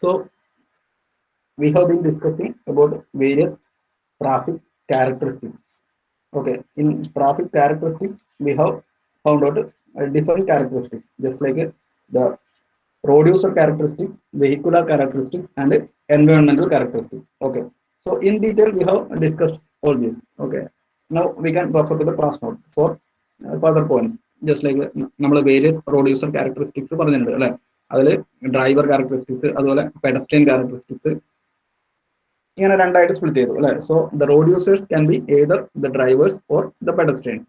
So we have been discussing about various traffic characteristics. Okay, in traffic characteristics, we have found out different characteristics, just like the road user characteristics, vehicular characteristics, and environmental characteristics. Okay, so in detail, we have discussed all these. Okay, now we can refer to the class note for further points. Just like നമ്മൾ various road user characteristics പറഞ്ഞിട്ടുണ്ട് അല്ലെ, അതിൽ driver characteristics, അതുപോലെ pedestrian characteristics ഇങ്ങനെ രണ്ടായിട്ട് split ചെയ്തു അല്ലെ. So the road users can be either the drivers or the pedestrians.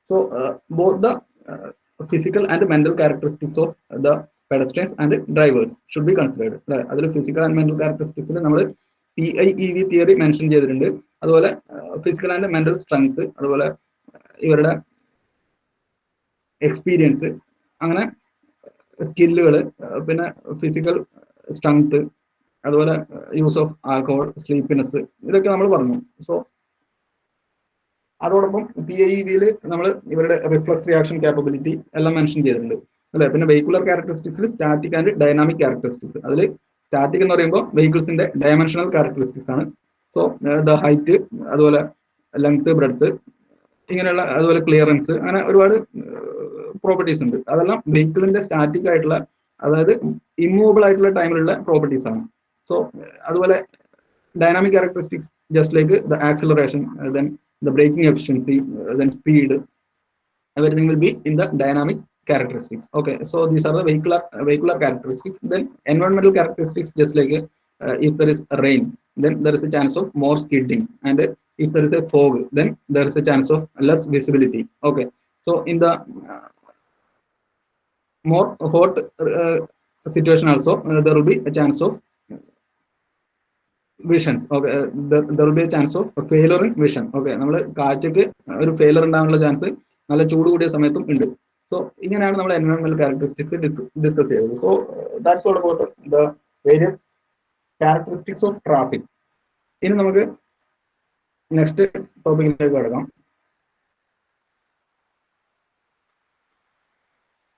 So both the physical and mental characteristics of the pedestrians and drivers should be considered. അതിൽ physical and mental characteristics നമ്മൾ PIEV theory mention ചെയ്തിട്ടുണ്ട്. അതുപോലെ physical and mental strength, അതുപോലെ ഇവരുടെ experience, അങ്ങനെ സ്കില്ലുകൾ, പിന്നെ physical strength, അതുപോലെ യൂസ് ഓഫ് ആൽക്കഹോൾ, സ്ലീപ്പിനെസ്, ഇതൊക്കെ നമ്മൾ പറഞ്ഞു. സോ അതോടൊപ്പം PIEV-യിൽ നമ്മൾ ഇവരുടെ റിഫ്ലക്സ് റിയാക്ഷൻ കാപ്പബിലിറ്റി എല്ലാം മെൻഷൻ ചെയ്തിട്ടുണ്ട് അല്ലെ. പിന്നെ വെഹിക്കുലർ ക്യാരക്ടറിസ്റ്റിക്സിൽ സ്റ്റാറ്റിക് ആൻഡ് ഡൈനാമിക് ക്യാരക്ടറിസ്റ്റിക്സ്. അതിൽ സ്റ്റാറ്റിക് എന്ന് പറയുമ്പോൾ വെഹിക്കിൾസിന്റെ ഡയമെൻഷണൽ ക്യാരക്ടറിസ്റ്റിക്സ് ആണ്. സോ ദ ഹൈറ്റ്, അതുപോലെ ലെങ്ത്, ബ്രെഡ്ത്ത്, ഇങ്ങനെയുള്ള, അതുപോലെ ക്ലിയറൻസ്, അങ്ങനെ ഒരുപാട് പ്രോപ്പർട്ടീസ് ഉണ്ട്. അതെല്ലാം വെഹിക്കിളിന്റെ സ്റ്റാറ്റിക് ആയിട്ടുള്ള, അതായത് ഇമ്മൂവബിൾ ആയിട്ടുള്ള ടൈമിലുള്ള പ്രോപ്പർട്ടീസ് ആണ്. സോ അതുപോലെ dynamic characteristics, just like the acceleration, then the braking efficiency, then speed, everything will be in the dynamic characteristics. Okay, so these are the vehicular characteristics. Then environmental characteristics, just like if there is rain, then there is a chance of more skidding, and if there is a fog, then there is a chance of less visibility. Okay, so in the more hot situation also, there will be a chance of visions. Okay, there will be a chance of failure in vision. Okay, നമ്മൾ കാഴ്ചക്ക് ഒരു failure ഉണ്ടാകാനുള്ള chance നല്ല ചൂട് കൂടിയ സമയത്തും ഉണ്ട്. So ഇങ്ങനെയാണ് നമ്മൾ എൻവയോൺമെന്റൽ ക്യാരക്ടറിസ്റ്റിക്സ് ഡിസ്കസ് ചെയ്തത്. So that's all about the various characteristics of traffic. ഇനി നമുക്ക് നെക്സ്റ്റ് ടോപ്പിക്കിലേക്ക് കടക്കാം.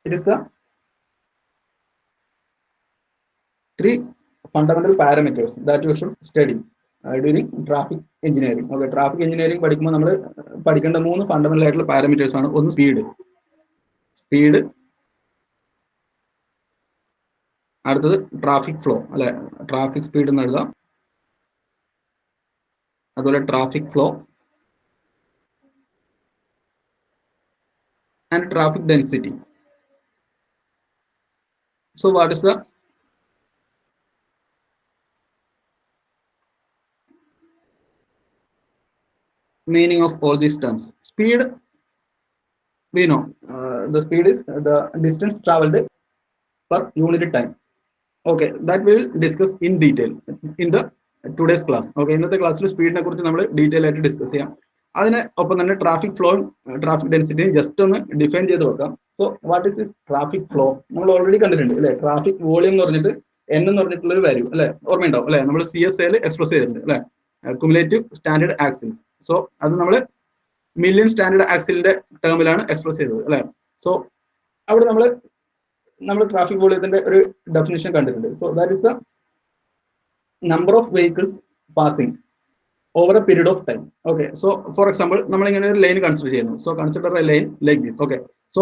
It is the 3 fundamental parameters that you should study during traffic engineering. Okay, traffic engineering പഠിക്കുമ്പോൾ നമ്മൾ പഠിക്കേണ്ട 3 ഫണ്ടമെന്റൽ ആയിട്ടുള്ള പാരാമീറ്റേഴ്സ് ആണ്. ഒന്ന് സ്പീഡ്, അടുത്തത് ട്രാഫിക് ഫ്ലോ അല്ലെ, ട്രാഫിക് സ്പീഡ് എന്ന് എഴുതാം, അതുപോലെ traffic flow and traffic density. So what is the meaning of all these terms? Speed, we know the speed is the distance traveled per unit time. Okay, that we will discuss in detail in the today's class. Okay, ഇന്നത്തെ ക്ലാസ്സിൽ സ്പീഡിനെ കുറിച്ച് നമ്മൾ detail ആയിട്ട് discuss ചെയ്യാം. അതിന് ഒപ്പം തന്നെ traffic ഫ്ലോയും traffic ഡെൻസിറ്റിയും just ഒന്ന് ഡിഫൈൻ ചെയ്ത് വെക്കാം. So what is this traffic flow? നമ്മൾ ഓൾറെഡി കണ്ടിട്ടുണ്ട് അല്ലെ. ട്രാഫിക് വോളിയം എന്ന് പറഞ്ഞിട്ട് N എന്ന് പറഞ്ഞിട്ടുള്ള ഒരു വാല്യൂ അല്ലെ, ഓർമ്മയുണ്ടാവും അല്ലെ. നമ്മൾ CSA എക്സ്പ്രസ് ചെയ്തിട്ടുണ്ട് അല്ലെ, കുമുലേറ്റീവ് സ്റ്റാൻഡേർഡ് ആക്സിൽസ്. സോ അത് നമ്മൾ മില്യൺ സ്റ്റാൻഡേർഡ് ആക്സിലിന്റെ ടേമിലാണ് എക്സ്പ്രസ് ചെയ്തത് അല്ലെ. സോ അവിടെ നമ്മൾ ട്രാഫിക് വോളിയത്തിന്റെ ഒരു ഡെഫിനിഷൻ കണ്ടിട്ടുണ്ട്. So that is the number of vehicles passing over a period of time. Okay, so for example നമ്മൾ ഇങ്ങനെ ഒരു ലൈൻ കൺസിഡർ ചെയ്യുന്നു. So consider A line like this. Okay, so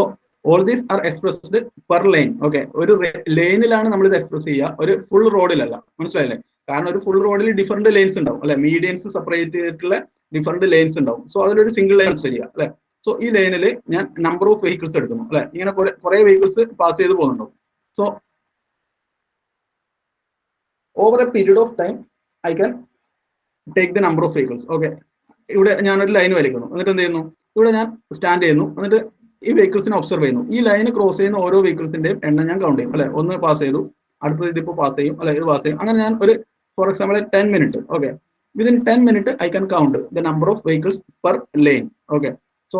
all these are expressed per line. Okay, ഒരു ലൈനിലാണ് നമ്മൾ ഇത് express ചെയ്യുക, ഒരു full റോഡിലല്ല. മനസ്സിലായില്ലേ? കാരണം ഒരു ഫുൾ റോഡിൽ ഡിഫറെന്റ് ലൈൻസ് ഉണ്ടാവും അല്ലെ, മീഡിയൻസ് സെപ്പറേറ്റ് ചെയ്തിട്ടുള്ള ഡിഫറെന്റ് ലൈൻസ് ഉണ്ടാവും. സോ അതിലൊരു സിംഗിൾ ലൈൻ കൺസിഡർ ചെയ്യുക അല്ലെ. സോ ഈ ലൈനിൽ ഞാൻ നമ്പർ ഓഫ് വെഹിക്കിൾസ് എടുക്കുന്നു അല്ലെ, ഇങ്ങനെ കുറെ വെഹിക്കിൾസ് പാസ് ചെയ്ത് പോകുന്നുണ്ടാവും. So over a period of time I can take the number of vehicles. Okay, ഇവിടെ ഞാനൊരു ലൈൻ വരയ്ക്കുന്നു, എന്നിട്ട് എന്ത് ചെയ്യുന്നു, ഇവിടെ ഞാൻ സ്റ്റാൻഡ് ചെയ്യുന്നു, എന്നിട്ട് ഈ വെഹിക്കിൾസിനെ ഒബ്സർവ് ചെയ്യുന്നു. ഈ ലൈന് ക്രോസ് ചെയ്യുന്ന ഓരോ വെഹിക്കിൾസിന്റെയും എണ്ണം ഞാൻ കൗണ്ട് ചെയ്യും അല്ലെ. ഒന്ന് പാസ് ചെയ്തു, അടുത്തത് ഇതിപ്പോൾ പാസ് ചെയ്യും അല്ലെ, ഇത് പാസ് ചെയ്യും. അങ്ങനെ ഞാൻ ഒരു for example 10 minute, okay, within 10 minute I can count the number of vehicles per line. Okay, so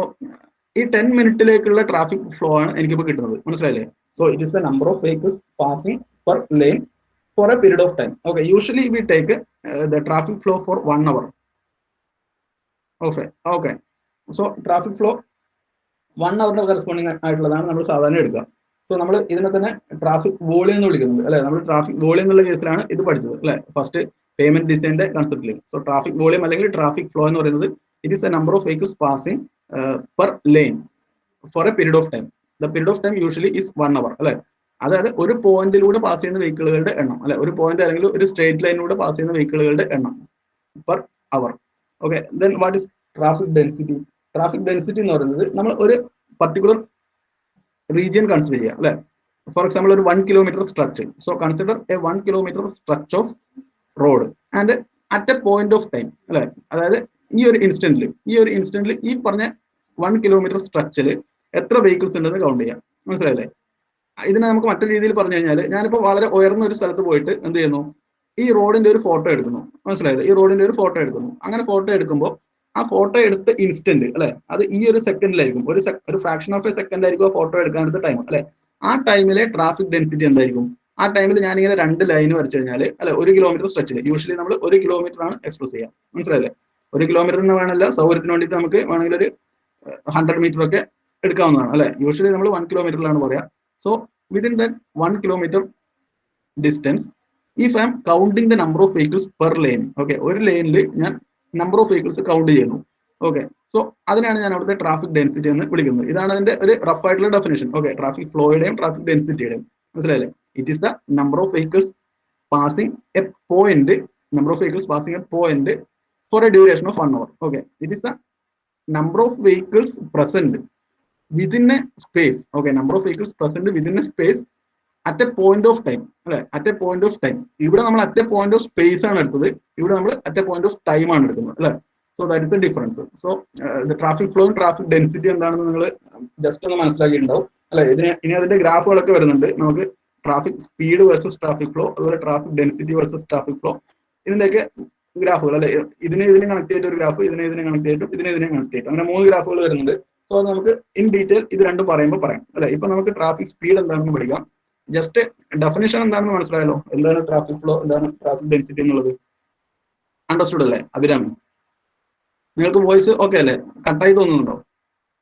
ഈ 10 മിനിറ്റിലേക്കുള്ള ട്രാഫിക് ഫ്ലോ ആണ് എനിക്കിപ്പോൾ കിട്ടുന്നത്. മനസ്സിലായില്ലേ? So it is the number of vehicles passing per line for a period of time. Okay, usually we take the traffic flow for 1 hour. Okay, so traffic flow 1 hour corresponding ആയിട്ടുള്ളതാണ് നമ്മൾ സാധാരണ എടുക്കുക. So നമ്മൾ ഇതിനെ തന്നെ traffic volume എന്ന് വിളിക്കുന്നുണ്ട് അല്ലെ. നമ്മൾ ട്രാഫിക് വോളിയം എന്നുള്ള കേസിലാണ് ഇത് പഠിച്ചത് അല്ലെ, ഫസ്റ്റ് പേയ്മെന്റ് ഡിസൈനിന്റെ കൺസെപ്റ്റിൽ. സോ ട്രാഫിക് വോളിയം അല്ലെങ്കിൽ ട്രാഫിക് ഫ്ലോ എന്ന് പറയുന്നത് it is a number of vehicles passing per lane for a period of time. The period of time usually is 1 hour അല്ലെ. അതായത് ഒരു പോയിന്റിലൂടെ പാസ് ചെയ്യുന്ന വെഹിക്കിളുകളുടെ എണ്ണം അല്ലെ, ഒരു പോയിന്റ് അല്ലെങ്കിൽ ഒരു സ്ട്രേറ്റ് ലൈനിലൂടെ പാസ് ചെയ്യുന്ന വെഹിക്കിളുകളുടെ എണ്ണം per hour. Okay, then what is traffic density? Traffic density എന്ന് പറയുന്നത് നമ്മൾ ഒരു പർട്ടിക്കുലർ റീജിയൻ കൺസിഡർ ചെയ്യുക അല്ലെ. ഫോർ എക്സാമ്പിൾ ഒരു 1 kilometer stretch. So consider A 1 kilometer stretch off road and at A point of time അല്ലെ. അതായത് ഈ ഒരു ഇൻസ്റ്റന്റിൽ ഈ പറഞ്ഞ 1 kilometer സ്ട്രെച്ചിൽ എത്ര വെഹിക്കിൾസ് ഉണ്ടെന്ന് കൗണ്ട് ചെയ്യാം. മനസ്സിലായില്ലേ? ഇതിനെ നമുക്ക് മറ്റൊരു രീതിയിൽ പറഞ്ഞു കഴിഞ്ഞാൽ, ഞാനിപ്പോൾ വളരെ ഉയർന്ന ഒരു സ്ഥലത്ത് പോയിട്ട് എന്ത് ചെയ്യുന്നു, ഈ റോഡിന്റെ ഒരു ഫോട്ടോ എടുക്കുന്നു. മനസ്സിലായില്ലേ? ഈ റോഡിന്റെ ഒരു ഫോട്ടോ എടുക്കുന്നു. അങ്ങനെ ഫോട്ടോ എടുക്കുമ്പോൾ ആ ഫോട്ടോ എടുത്ത ഇൻസ്റ്റന്റ് അല്ലെ, അത് ഈ ഒരു സെക്കൻഡിലായിരിക്കും, ഒരു ഫ്രാക്ഷൻ ഓഫ് എ സെക്കൻഡ് ആയിരിക്കും ആ ഫോട്ടോ എടുക്കാൻ എടുത്ത ടൈം അല്ലെ. ആ ടൈമിലെ ട്രാഫിക് ഡെൻസിറ്റി എന്തായിരിക്കും? ആ ടൈമിൽ ഞാനിങ്ങനെ 2 ലൈൻ വരച്ചു കഴിഞ്ഞാൽ അല്ലെ, 1 kilometer സ്ട്രെച്ചിൽ യൂഷ്വലി നമ്മൾ 1 kilometer ആണ് എക്സ്പ്രസ് ചെയ്യുക. മനസ്സിലായില്ലേ? 1 kilometer വേണമല്ല, സൗകര്യത്തിന് വേണ്ടിയിട്ട് നമുക്ക് വേണമെങ്കിൽ ഒരു 100 meter ഒക്കെ എടുക്കാവുന്നതാണ് അല്ലെ. യൂഷ്വലി നമ്മൾ 1 kilometer പറയാം. So within that 1 kilometer distance if I M counting the number of vehicles per line, okay, ഒരു ലൈനിൽ ഞാൻ നമ്പർ ഓഫ് വെഹിക്കിൾസ് കൗണ്ട് ചെയ്യുന്നു. ഓക്കെ, സോ അതിനാണ് ഞാൻ അവിടുത്തെ ട്രാഫിക് ഡെൻസിറ്റി എന്ന് വിളിക്കുന്നത്. ഇതാണ് അതിന്റെ ഒരു റഫ് ആയിട്ടുള്ള ഡെഫിനേഷൻ. Okay, traffic ഫ്ലോയുടെയും traffic ഡെൻസിറ്റിയുടെയും. മനസ്സിലായില്ലേ? It is the number of vehicles passing A point, four A duration of 1 hour. Okay, it is the number of vehicles present within a space. Okay, number of vehicles present within a space at a point of time അല്ലെ, at a point of time. ഇവിടെ നമ്മൾ at a point of space ആണ് എടുത്തത്, ഇവിടെ നമ്മൾ at a point of time ആണ് എടുക്കുന്നത് അല്ലെ. So that is A difference. So traffic flow traffic density എന്താണെന്ന് നിങ്ങൾ ജസ്റ്റ് ഒന്ന് മനസ്സിലാക്കിയിട്ടുണ്ടാവും അല്ലെ. ഇനി അതിന്റെ ഗ്രാഫുകളൊക്കെ വരുന്നുണ്ട്. നമുക്ക് traffic speed versus traffic flow, അതുപോലെ traffic density versus traffic flow, ഇതിന്റെയൊക്കെ ഗ്രാഫുകൾ അല്ലെ. ഇതിനെ കണക്ട് ചെയ്തിട്ട് ഒരു ഗ്രാഫ്, ഇതിനെ കണക്ട് ചെയ്തിട്ടും ഇതിനെ കണക്ട് ചെയ്തിട്ടും, അങ്ങനെ 3 ഗ്രാഫുകൾ വരുന്നുണ്ട്. സോ നമുക്ക് ഇൻ ഡീറ്റെയിൽ ഇത് രണ്ടും പറയുമ്പോൾ പറയാം അല്ലെ. ഇപ്പൊ നമുക്ക് ട്രാഫിക് സ്പീഡ് എന്താണെന്ന് പഠിക്കാം. ജസ്റ്റ് ഡെഫിനേഷൻ എന്താണെന്ന് മനസ്സിലായല്ലോ. എന്താണ് ട്രാഫിക് ഫ്ലോ, എന്താണ് ട്രാഫിക് ഡെൻസിറ്റി എന്നുള്ളത് അണ്ടർസ്റ്റുഡ് അല്ലേ അഭിരാമി? നിങ്ങൾക്ക് വോയിസ് ഓക്കെ അല്ലേ? കട്ടായി തോന്നുന്നുണ്ടോ?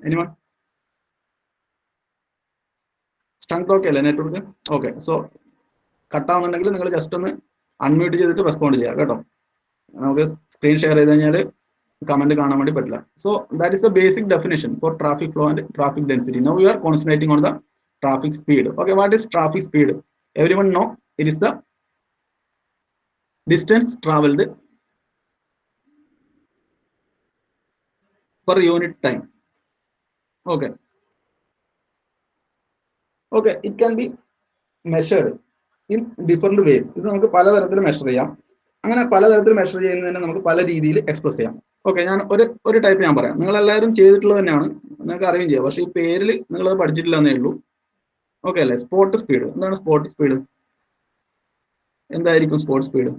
എനിവൺ? സ്ട്രെങ്ത് ഓക്കെ അല്ലേ നെറ്റ്വർക്ക്? ഓക്കെ, സോ കട്ടാവുന്നുണ്ടെങ്കിൽ നിങ്ങൾ ജസ്റ്റ് ഒന്ന് അൺമ്യൂട്ട് ചെയ്തിട്ട് റെസ്പോണ്ട് ചെയ്യാം കേട്ടോ. നമുക്ക് സ്ക്രീൻ ഷെയർ ചെയ്ത് കഴിഞ്ഞാൽ കമന്റ് കാണാൻ വേണ്ടി പറ്റില്ല. So that is the basic definition for traffic flow and traffic density. Now you are concentrating on the traffic speed. Okay, what is traffic speed? Everyone know it is the distance traveled per unit time. Okay, it can be measured in different ways. ഇത് നമുക്ക് പലതരത്തിൽ measure ചെയ്യാം. അങ്ങനെ പലതരത്തിൽ measure ചെയ്യുന്നതിനെ നമുക്ക് പല രീതിയിൽ എക്സ്പ്രസ് ചെയ്യാം. ഓക്കെ, ഞാൻ ഒരു ടൈപ്പ് ഞാൻ പറയാം. നിങ്ങൾ എല്ലാവരും ചെയ്തിട്ടുള്ളത് തന്നെയാണ്, നിങ്ങൾക്ക് അറിയുകയും ചെയ്യാം. പക്ഷേ ഈ പേരിൽ നിങ്ങൾ അത് പഠിച്ചിട്ടില്ല എന്നേ ഉള്ളൂ. ഓക്കെ അല്ലേ? Spot speed. എന്താണ് സ്പോട്ട് സ്പീഡ്? എന്തായിരിക്കും സ്പോട്ട് സ്പീഡ്?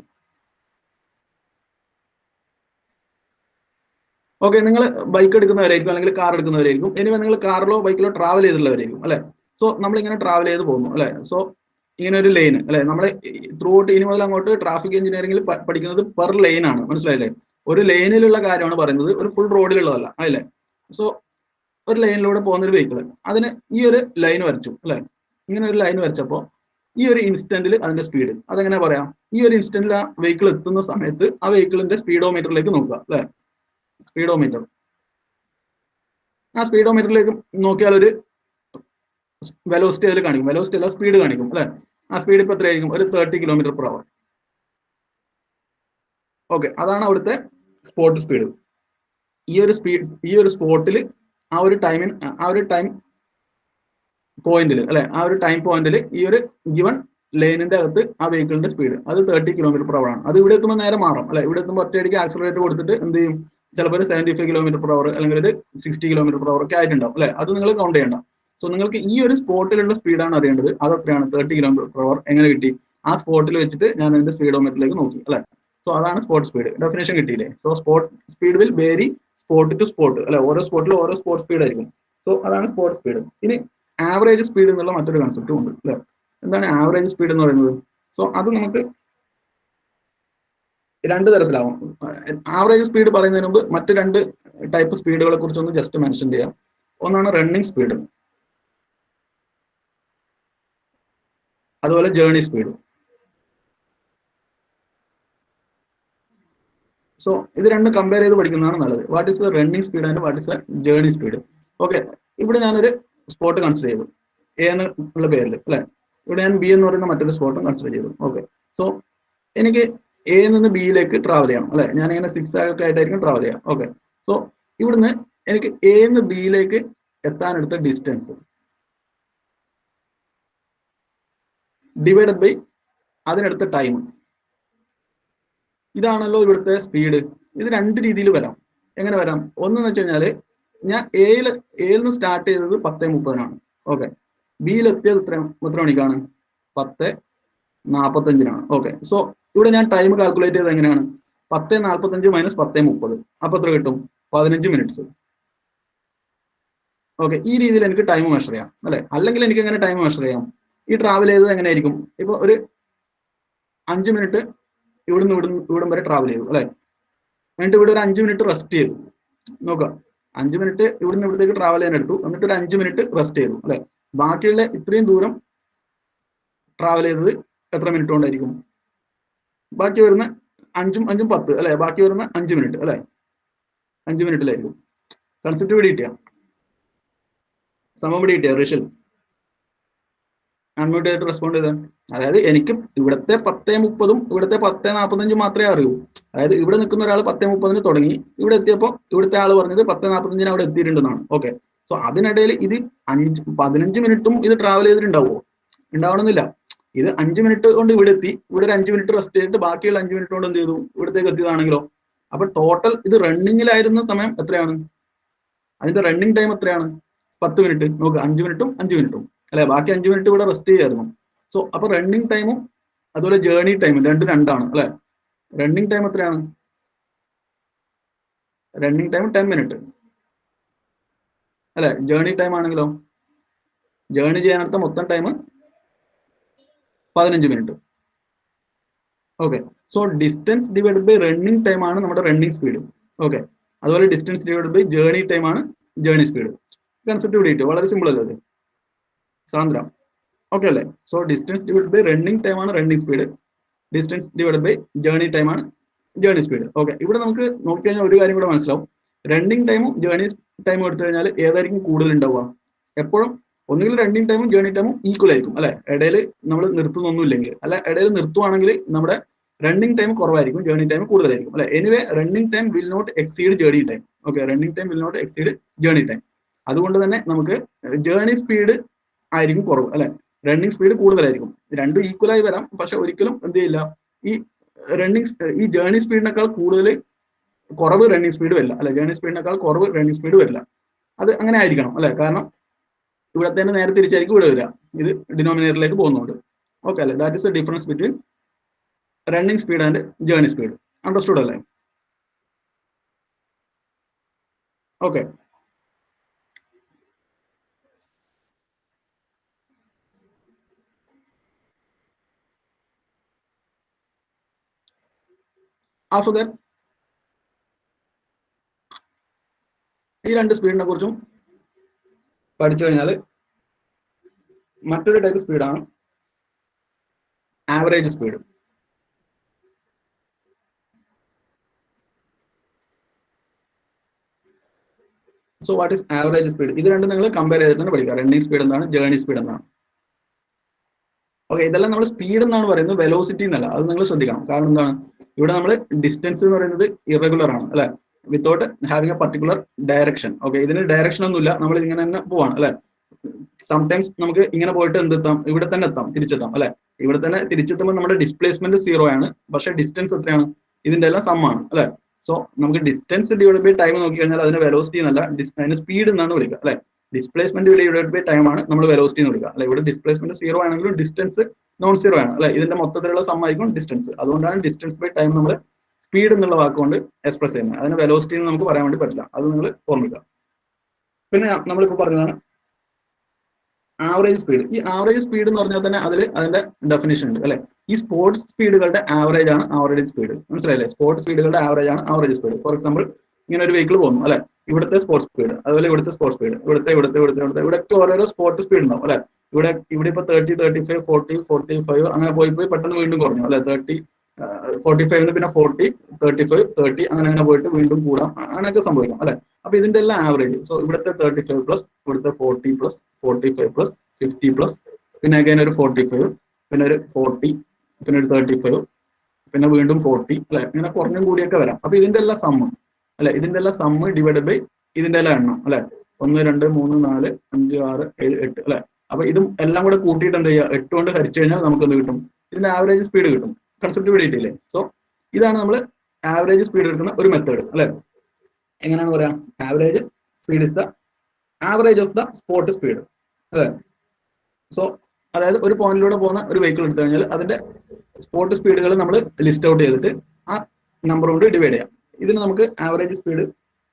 ഓക്കെ, നിങ്ങൾ ബൈക്ക് എടുക്കുന്നവരായിരിക്കും അല്ലെങ്കിൽ കാർ എടുക്കുന്നവരായിരിക്കും. എനിവേ നിങ്ങൾ കാറിലോ ബൈക്കിലോ ട്രാവൽ ചെയ്തിട്ടുള്ളവരായിരിക്കും അല്ലെ. സോ നമ്മളിങ്ങനെ ട്രാവൽ ചെയ്ത് പോകുന്നു അല്ലെ. സോ ഇങ്ങനെ ഒരു ലൈൻ അല്ലെ, നമ്മൾ ത്രൂ ഔട്ട് ഇനി മുതൽ അങ്ങോട്ട് ട്രാഫിക് എഞ്ചിനീയറിംഗിൽ പഠിക്കുന്നത് പെർ ലൈൻ ആണ്. മനസ്സിലായില്ലേ? ഒരു ലൈനിലുള്ള കാര്യമാണ് പറയുന്നത്, ഒരു ഫുൾ റോഡിലുള്ളതല്ല അല്ലേ. സോ ഒരു ലൈനിലൂടെ പോകുന്ന ഒരു വെഹിക്കിൾ, അതിന് ഈ ഒരു ലൈൻ വരച്ചു അല്ലെ. ഇങ്ങനെ ഒരു ലൈൻ വരച്ചപ്പോൾ ഈ ഒരു ഇൻസ്റ്റന്റിൽ അതിന്റെ സ്പീഡ് അതെങ്ങനെ പറയാം? ഈ ഒരു ഇൻസ്റ്റന്റിൽ ആ വെഹിക്കിൾ എത്തുന്ന സമയത്ത് ആ വെഹിക്കിളിന്റെ സ്പീഡോമീറ്ററിലേക്ക് നോക്കുക അല്ലെ. സ്പീഡോമീറ്റർ, ആ സ്പീഡോമീറ്ററിലേക്ക് നോക്കിയാൽ ഒരു വെലോസിറ്റി അതിൽ കാണിക്കും. വെലോസിറ്റി അല്ല, സ്പീഡ് കാണിക്കും അല്ലെ. ആ സ്പീഡ് ഇപ്പൊ എത്രയായിരിക്കും? ഒരു 30 km/h. ഓക്കെ, അതാണ് അവിടുത്തെ സ്പോട്ട് സ്പീഡ്. ഈ ഒരു സ്പോട്ടിൽ ആ ഒരു ടൈം പോയിന്റിൽ അല്ലെ, ആ ഒരു ടൈം പോയിന്റിൽ ഈ ഒരു ഗിവൺ ലൈനിന്റെ അകത്ത് ആ വെഹിക്കിളിന്റെ സ്പീഡ് അത് 30 km/h ആണ്. അത് ഇവിടെ എത്തുമ്പോൾ നേരെ മാറും അല്ലെ. ഇവിടെ എത്തുമ്പോൾ ഒറ്റയടിക്ക് ആക്സിലറേറ്റ് കൊടുത്തിട്ട് എന്ത് ചെയ്യും? ചിലപ്പോൾ ഒരു 75 km/h അല്ലെങ്കിൽ ഒരു 60 km/h ഒക്കെ ആയിട്ടുണ്ടാവും അല്ലെ. അത് നിങ്ങൾ കൗണ്ട് ചെയ്യണ്ട. സോ നിങ്ങൾക്ക് ഈ ഒരു സ്പോട്ടിലുള്ള സ്പീഡാണ് അറിയേണ്ടത്. അത് എത്രയാണ്? 30 km/h. എങ്ങനെ കിട്ടി? ആ സ്പോട്ടിൽ വെച്ചിട്ട് ഞാൻ അതിന്റെ സ്പീഡോമീറ്ററിലേക്ക് നോക്കി അല്ലെ. സോ അതാണ് സ്പോട്ട് സ്പീഡ്. ഡെഫിനേഷൻ കിട്ടിയില്ലേ? So spot speed will vary spot to spot അല്ലെ. ഓരോ സ്പോട്ടിലും ഓരോ സ്പോട്ട് സ്പീഡ് ആയിരിക്കും. സോ അതാണ് സ്പോട്ട് സ്പീഡ്. ഇനി ആവറേജ് സ്പീഡ് എന്നുള്ള മറ്റൊരു കൺസെപ്റ്റും ഉണ്ട് അല്ലെ. എന്താണ് ആവറേജ് സ്പീഡ് എന്ന് പറയുന്നത്? സോ അത് നമുക്ക് 2 തരത്തിലാവും. ആവറേജ് സ്പീഡ് പറയുന്നതിന് മുമ്പ് മറ്റ് 2 ടൈപ്പ് സ്പീഡുകളെ കുറിച്ചൊന്ന് ജസ്റ്റ് മെൻഷൻ ചെയ്യാം. ഒന്നാണ് റണ്ണിങ് സ്പീഡ്. അതുപോലെ ജേർണി സ്പീഡ്. സോ ഇത് രണ്ടും കമ്പയർ ചെയ്ത് പഠിക്കുന്നതാണ് നല്ലത്. What is the running speed and what is the journey speed. Okay, ഇവിടെ ഞാനൊരു സ്പോട്ട് കൺസിഡർ ചെയ്തു എ എന്നുള്ള പേരിൽ അല്ലെ. ഇവിടെ ഞാൻ ബി എന്ന് പറയുന്ന മറ്റൊരു സ്പോട്ടും കൺസിഡർ ചെയ്തു. ഓക്കെ, സോ എനിക്ക് എ നിന്ന് ബിയിലേക്ക് ട്രാവൽ ചെയ്യണം അല്ലെ. ഞാൻ ഇങ്ങനെ സിക്സ് ഒക്കെ ആയിട്ടായിരിക്കും ട്രാവൽ ചെയ്യാം. ഓക്കെ, സോ ഇവിടുന്ന് എനിക്ക് എ നിന്ന് ബിയിലേക്ക് എത്താനെടുത്ത ഡിസ്റ്റൻസ് ഡിവൈഡഡ് ബൈ അതിനെടുത്ത ടൈം. ഇതാണല്ലോ ഇവിടുത്തെ സ്പീഡ്. ഇത് രണ്ട് രീതിയിൽ വരാം. എങ്ങനെ വരാം? ഒന്നെന്ന് വെച്ച് കഴിഞ്ഞാല് ഞാൻ എയിൽ നിന്ന് സ്റ്റാർട്ട് ചെയ്തത് 10:30 ഓക്കെ, ബിയിൽ എത്തിയത് എത്ര മണിക്കാണ്? 10:45. ഓക്കെ, സോ ഇവിടെ ഞാൻ ടൈം കാൽക്കുലേറ്റ് ചെയ്തത് എങ്ങനെയാണ്? 10:45 മൈനസ് 10:30, അപ്പൊ എത്ര കിട്ടും? 15 മിനിറ്റ്സ്. ഓക്കെ, ഈ രീതിയിൽ എനിക്ക് ടൈം മെഷർ ചെയ്യാം അല്ലെ. അല്ലെങ്കിൽ എനിക്ക് എങ്ങനെ ടൈം മെഷർ ചെയ്യാം? ഈ ട്രാവൽ ചെയ്തത് എങ്ങനെയായിരിക്കും? ഇപ്പൊ ഒരു 5 മിനിറ്റ് ഇവിടം വരെ ട്രാവൽ ചെയ്തു അല്ലെ. എന്നിട്ട് ഇവിടെ ഒരു 5 മിനിറ്റ് റെസ്റ്റ് ചെയ്തു. നോക്കാം, 5 മിനിറ്റ് ഇവിടുന്ന് ഇവിടത്തേക്ക് ട്രാവൽ ചെയ്യാൻ എടുത്തു, എന്നിട്ട് ഒരു 5 മിനിറ്റ് റെസ്റ്റ് ചെയ്തു അല്ലെ. ബാക്കിയുള്ള ഇത്രയും ദൂരം ട്രാവൽ ചെയ്തത് എത്ര മിനിറ്റ് കൊണ്ടായിരിക്കും? ബാക്കി വരുന്ന 5ഉം 5ഉം 10 അല്ലെ. ബാക്കി വരുന്ന 5 മിനിറ്റ് അല്ലെ. 5 മിനിറ്റിലായിരിക്കും. കൺസെപ്റ്റ് ഇവിടെ കിട്ടിയ സമം ഇവിടെ കിട്ടിയ റിഷൽ അൺമ്യൂട്ട് ആയിട്ട് റെസ്പോണ്ട് ചെയ്താൽ. അതായത് എനിക്ക് ഇവിടുത്തെ 10:30 ഇവിടുത്തെ 10:45 മാത്രമേ അറിയൂ. അതായത് ഇവിടെ നിൽക്കുന്ന ഒരാൾ 10:30 തുടങ്ങി, ഇവിടെ എത്തിയപ്പോൾ ഇവിടുത്തെ ആൾ പറഞ്ഞത് 10:45 അവിടെ എത്തിയിട്ടുണ്ടെന്നാണ്. ഓക്കെ, സോ അതിനിടയിൽ ഇത് 15 മിനിറ്റും ഇത് ട്രാവൽ ചെയ്തിട്ടുണ്ടാവുമോ? ഉണ്ടാവണമെന്നില്ല. ഇത് 5 മിനിറ്റ് കൊണ്ട് ഇവിടെ എത്തി, ഇവിടെ ഒരു 5 മിനിറ്റ് റെസ്റ്റ് ചെയ്തിട്ട് ബാക്കിയുള്ള 5 മിനിറ്റ് കൊണ്ട് എന്ത് ചെയ്തു? ഇവിടത്തേക്ക് എത്തിയതാണെങ്കിലോ? അപ്പൊ ടോട്ടൽ ഇത് റണ്ണിങ്ങിലായിരുന്ന സമയം എത്രയാണ്? അതിന്റെ റണ്ണിങ് ടൈം എത്രയാണ്? 10 മിനിറ്റ്. നോക്കുക, 5 മിനിറ്റും 5 മിനിറ്റും അല്ലെ. ബാക്കി 5 മിനിറ്റ് ഇവിടെ റെസ്റ്റ് ചെയ്യായിരുന്നു. സോ അപ്പൊ റണ്ണിങ് ടൈമും അതുപോലെ ജേർണി ടൈമും രണ്ടാണ് അല്ലെ. റണ്ണിങ് ടൈം എത്രയാണ്? റണ്ണിങ് ടൈം 10 മിനിറ്റ് അല്ലെ. ജേർണി ടൈം ആണെങ്കിലോ? ജേർണി ചെയ്യാനെടുത്ത മൊത്തം time 15 minute. Okay, so distance divided by running time ആണ് നമ്മുടെ റണ്ണിങ് സ്പീഡ്. ഓക്കെ, അതുപോലെ distance divided by journey time ആണ് ജേർണി സ്പീഡ്. കൺസെപ്റ്റ് ഇവിടെ കിട്ടും. വളരെ സിമ്പിൾ അല്ലേ അത് സാന്ദ്ര? ഓക്കെ അല്ലേ? So distance divided by running time ആണ് running speed, distance divided by journey time ആണ് ജേർണി സ്പീഡ്. ഓക്കെ, ഇവിടെ നമുക്ക് നോക്കിക്കഴിഞ്ഞാൽ ഒരു കാര്യം കൂടെ മനസ്സിലാവും. റണ്ണിങ് ടൈമും ജേർണി ടൈമും എടുത്തു കഴിഞ്ഞാൽ ഏതായിരിക്കും കൂടുതൽ ഉണ്ടാവുക? എപ്പോഴും ഒന്നുകിൽ റണ്ണിങ് ടൈമും ജേർണി ടൈമും ഈക്വൽ ആയിരിക്കും അല്ലെ. ഇടയിൽ നമ്മൾ നിർത്തുന്നൊന്നുമില്ലെങ്കിൽ, അല്ല ഇടയിൽ നിർത്തുവാണെങ്കിൽ നമ്മുടെ റണ്ണിങ് ടൈം കുറവായിരിക്കും, ജേർണി ടൈം കൂടുതലായിരിക്കും അല്ലെ. Anyway running time will not exceed journey time. Okay, running time will not exceed journey time. അതുകൊണ്ട് തന്നെ നമുക്ക് ജേർണി സ്പീഡ് ആയിരിക്കും കുറവ് അല്ലെ, റണ്ണിങ് സ്പീഡ് കൂടുതലായിരിക്കും. രണ്ടും ഈക്വൽ ആയി വരാം, പക്ഷെ ഒരിക്കലും എന്ത് ചെയ്യില്ല, ഈ ജേർണി സ്പീഡിനേക്കാൾ കൂടുതൽ കുറവ് റണ്ണിങ് സ്പീഡ് വരില്ല അല്ലെ. ജേർണി സ്പീഡിനേക്കാൾ കുറവ് റണ്ണിങ് സ്പീഡ് വരില്ല. അത് അങ്ങനെ ആയിരിക്കണം അല്ലെ. കാരണം ഇവിടെ തന്നെ നേരെ തിരിച്ചായിരിക്കും ഇവിടെ വരിക, ഇത് ഡിനോമിനേറ്ററിലേക്ക് പോകുന്നുണ്ട്. ഓക്കെ അല്ലെ. That is the difference between running speed and journey speed. Understood അല്ലേ? ഓക്കെ, ആഫ്റ്റർ ദാറ്റ് ഈ രണ്ട് സ്പീഡിനെ കുറിച്ചും പഠിച്ചു കഴിഞ്ഞാൽ മറ്റൊരു ടൈപ്പ് സ്പീഡാണ് average speed. So what is average speed? ഇത് രണ്ടും നിങ്ങൾ കമ്പയർ ചെയ്തിട്ടാണ് പഠിക്കുക. റണ്ണിങ് സ്പീഡ് എന്താണ്, ജേർണി സ്പീഡ് എന്താണ്. ഓക്കെ, ഇതെല്ലാം നമ്മൾ സ്പീഡ് എന്നാണ് പറയുന്നത്, വെലോസിറ്റി എന്നല്ല. അത് നിങ്ങൾ ശ്രദ്ധിക്കണം. കാരണം എന്താണ്, ഇവിടെ നമ്മൾ ഡിസ്റ്റൻസ് എന്ന് പറയുന്നത് ഇറഗുലർ ആണ് അല്ലെ, without having A particular direction. Okay, ഇതിന് ഡയറക്ഷൻ ഒന്നുമില്ല, നമ്മൾ ഇങ്ങനെ തന്നെ പോവാണ് അല്ലെ. സംടൈംസ് നമുക്ക് ഇങ്ങനെ പോയിട്ട് എന്തെത്താം, ഇവിടെ തന്നെ എത്താം, തിരിച്ചെത്താം അല്ലെ. ഇവിടെ തന്നെ തിരിച്ചെത്തുമ്പോൾ നമ്മുടെ ഡിസ്പ്ലേസ്മെന്റ് 0 ആണ്, പക്ഷെ ഡിസ്റ്റൻസ് എത്രയാണ്? ഇതിന്റെ എല്ലാം സം ആണ് അല്ലെ. സോ നമുക്ക് ഡിസ്റ്റൻസ് ഡിവൈഡ് ബൈ ടൈം നോക്കി കഴിഞ്ഞാൽ അതിന് വെലോസിറ്റി എന്നല്ല, അതിന് സ്പീഡ് എന്നാണ് വിളിക്കുക അല്ലെ. ഡിസ്പ്ലേസ്മെന്റ് ഡിവൈഡ് ബൈ ടൈം ആണ് നമ്മൾ വെലോസിറ്റി എന്ന് വിളിക്കുക അല്ലെ. ഇവിടെ ഡിസ്പ്ലേസ്മെന്റ് 0 ആണെങ്കിലും ഡിസ്റ്റൻസ് നോൺ 0 ആണ് അല്ലെ. ഇതിന്റെ മൊത്തത്തിലുള്ള സം ആയിരിക്കും ഡിസ്റ്റൻസ്. അതുകൊണ്ടാണ് ഡിസ്റ്റൻസ് ബൈ ടൈം നമ്മൾ സ്പീഡ് എന്നുള്ള വാക്കുകൊണ്ട് എക്സ്പ്രസ് ചെയ്യുന്നത്. അതിന് വെലോസിറ്റി എന്ന് നമുക്ക് പറയാൻ വേണ്ടി പറ്റില്ല, അത് നിങ്ങൾ ഓർമ്മിക്കുക. പിന്നെ നമ്മളിപ്പോൾ പറഞ്ഞതാണ് ആവറേജ് സ്പീഡ്. ഈ ആവറേജ് സ്പീഡ് എന്ന് പറഞ്ഞാൽ തന്നെ അതിന്റെ ഡെഫിനേഷൻ ഉണ്ട് അല്ലെ. ഈ സ്പോർട്സ് സ്പീഡുകളുടെ ആവറേജ് ആണ് ആവറേജ് സ്പീഡ്. മനസ്സിലായില്ലേ? സ്പോർട്സ് സ്പീഡുകളുടെ ആവറേജ് ആണ് ആവറേജ് സ്പീഡ്. ഫോർ എക്സാമ്പിൾ, ഇങ്ങനെ ഒരു വെഹിക്കിൾ പോകുന്നു അല്ലെ, ഇവിടുത്തെ സ്പോർട്സ് സ്പീഡ്, അതുപോലെ ഇവിടുത്തെ സ്പോർട്സ് സ്പീഡ്, ഇവിടുത്തെ ഇവിടുത്തെ ഇവിടുത്തെ ഇവിടുത്തെ ഇവിടെയൊക്കെ ഓരോരോ സ്പോർട്സ് സ്പീഡ് ഉണ്ടാവും അല്ലെ. ഇവിടെ ഇപ്പൊ 30, 35, 40, 45 അങ്ങനെ പോയി പെട്ടെന്ന് വീണ്ടും കുറഞ്ഞു അല്ലെ. 45 പിന്നെ 40, 35, 30 അങ്ങനെ പോയിട്ട് വീണ്ടും കൂടാം, അങ്ങനെയൊക്കെ സംഭവിക്കാം അല്ലെ. അപ്പൊ ഇതിന്റെ എല്ലാം ആവറേജ്, സോ ഇവിടുത്തെ 35 പ്ലസ് ഇവിടുത്തെ 40 പ്ലസ് 45 പ്ലസ് 50 പ്ലസ് പിന്നെ അഗൈൻ ഒരു 45 പിന്നെ ഒരു 40 പിന്നെ ഒരു 35 പിന്നെ വീണ്ടും 40 അല്ലെ, ഇങ്ങനെ കുറഞ്ഞും കൂടിയൊക്കെ വരാം. അപ്പൊ ഇതിന്റെ എല്ലാം സമ്മ് അല്ലെ, ഇതിന്റെ എല്ലാം സമ്മ് ഡിവൈഡ് ബൈ ഇതിന്റെ എല്ലാം എണ്ണം അല്ലെ. 1, 2, 3, 4, 5, 6, 7, 8 അല്ലെ. അപ്പൊ ഇതും എല്ലാം കൂടെ കൂട്ടിയിട്ട് എന്ത് ചെയ്യുക, 8 കൊണ്ട് ഹരിച്ചു കഴിഞ്ഞാൽ നമുക്ക് എന്ത് കിട്ടും, ഇതിന്റെ ആവറേജ് സ്പീഡ് കിട്ടും. കൺസെപ്റ്റ് പിടിയിട്ടില്ലേ? സോ ഇതാണ് നമ്മൾ ആവറേജ് സ്പീഡ് എടുക്കുന്ന ഒരു മെത്തേഡ് അല്ലെ. എങ്ങനെയാണ് പറയാ, average speed is the average of the spot speed അല്ലെ. സോ അതായത് ഒരു പോയിന്റിലൂടെ പോകുന്ന ഒരു വെഹിക്കിൾ എടുത്തു കഴിഞ്ഞാൽ അതിന്റെ സ്പോട്ട് സ്പീഡുകൾ നമ്മൾ ലിസ്റ്റ് ഔട്ട് ചെയ്തിട്ട് ആ നമ്പർ കൊണ്ട് ഡിവൈഡ് ചെയ്യാം. ഇതിന് നമുക്ക് ആവറേജ് സ്പീഡ്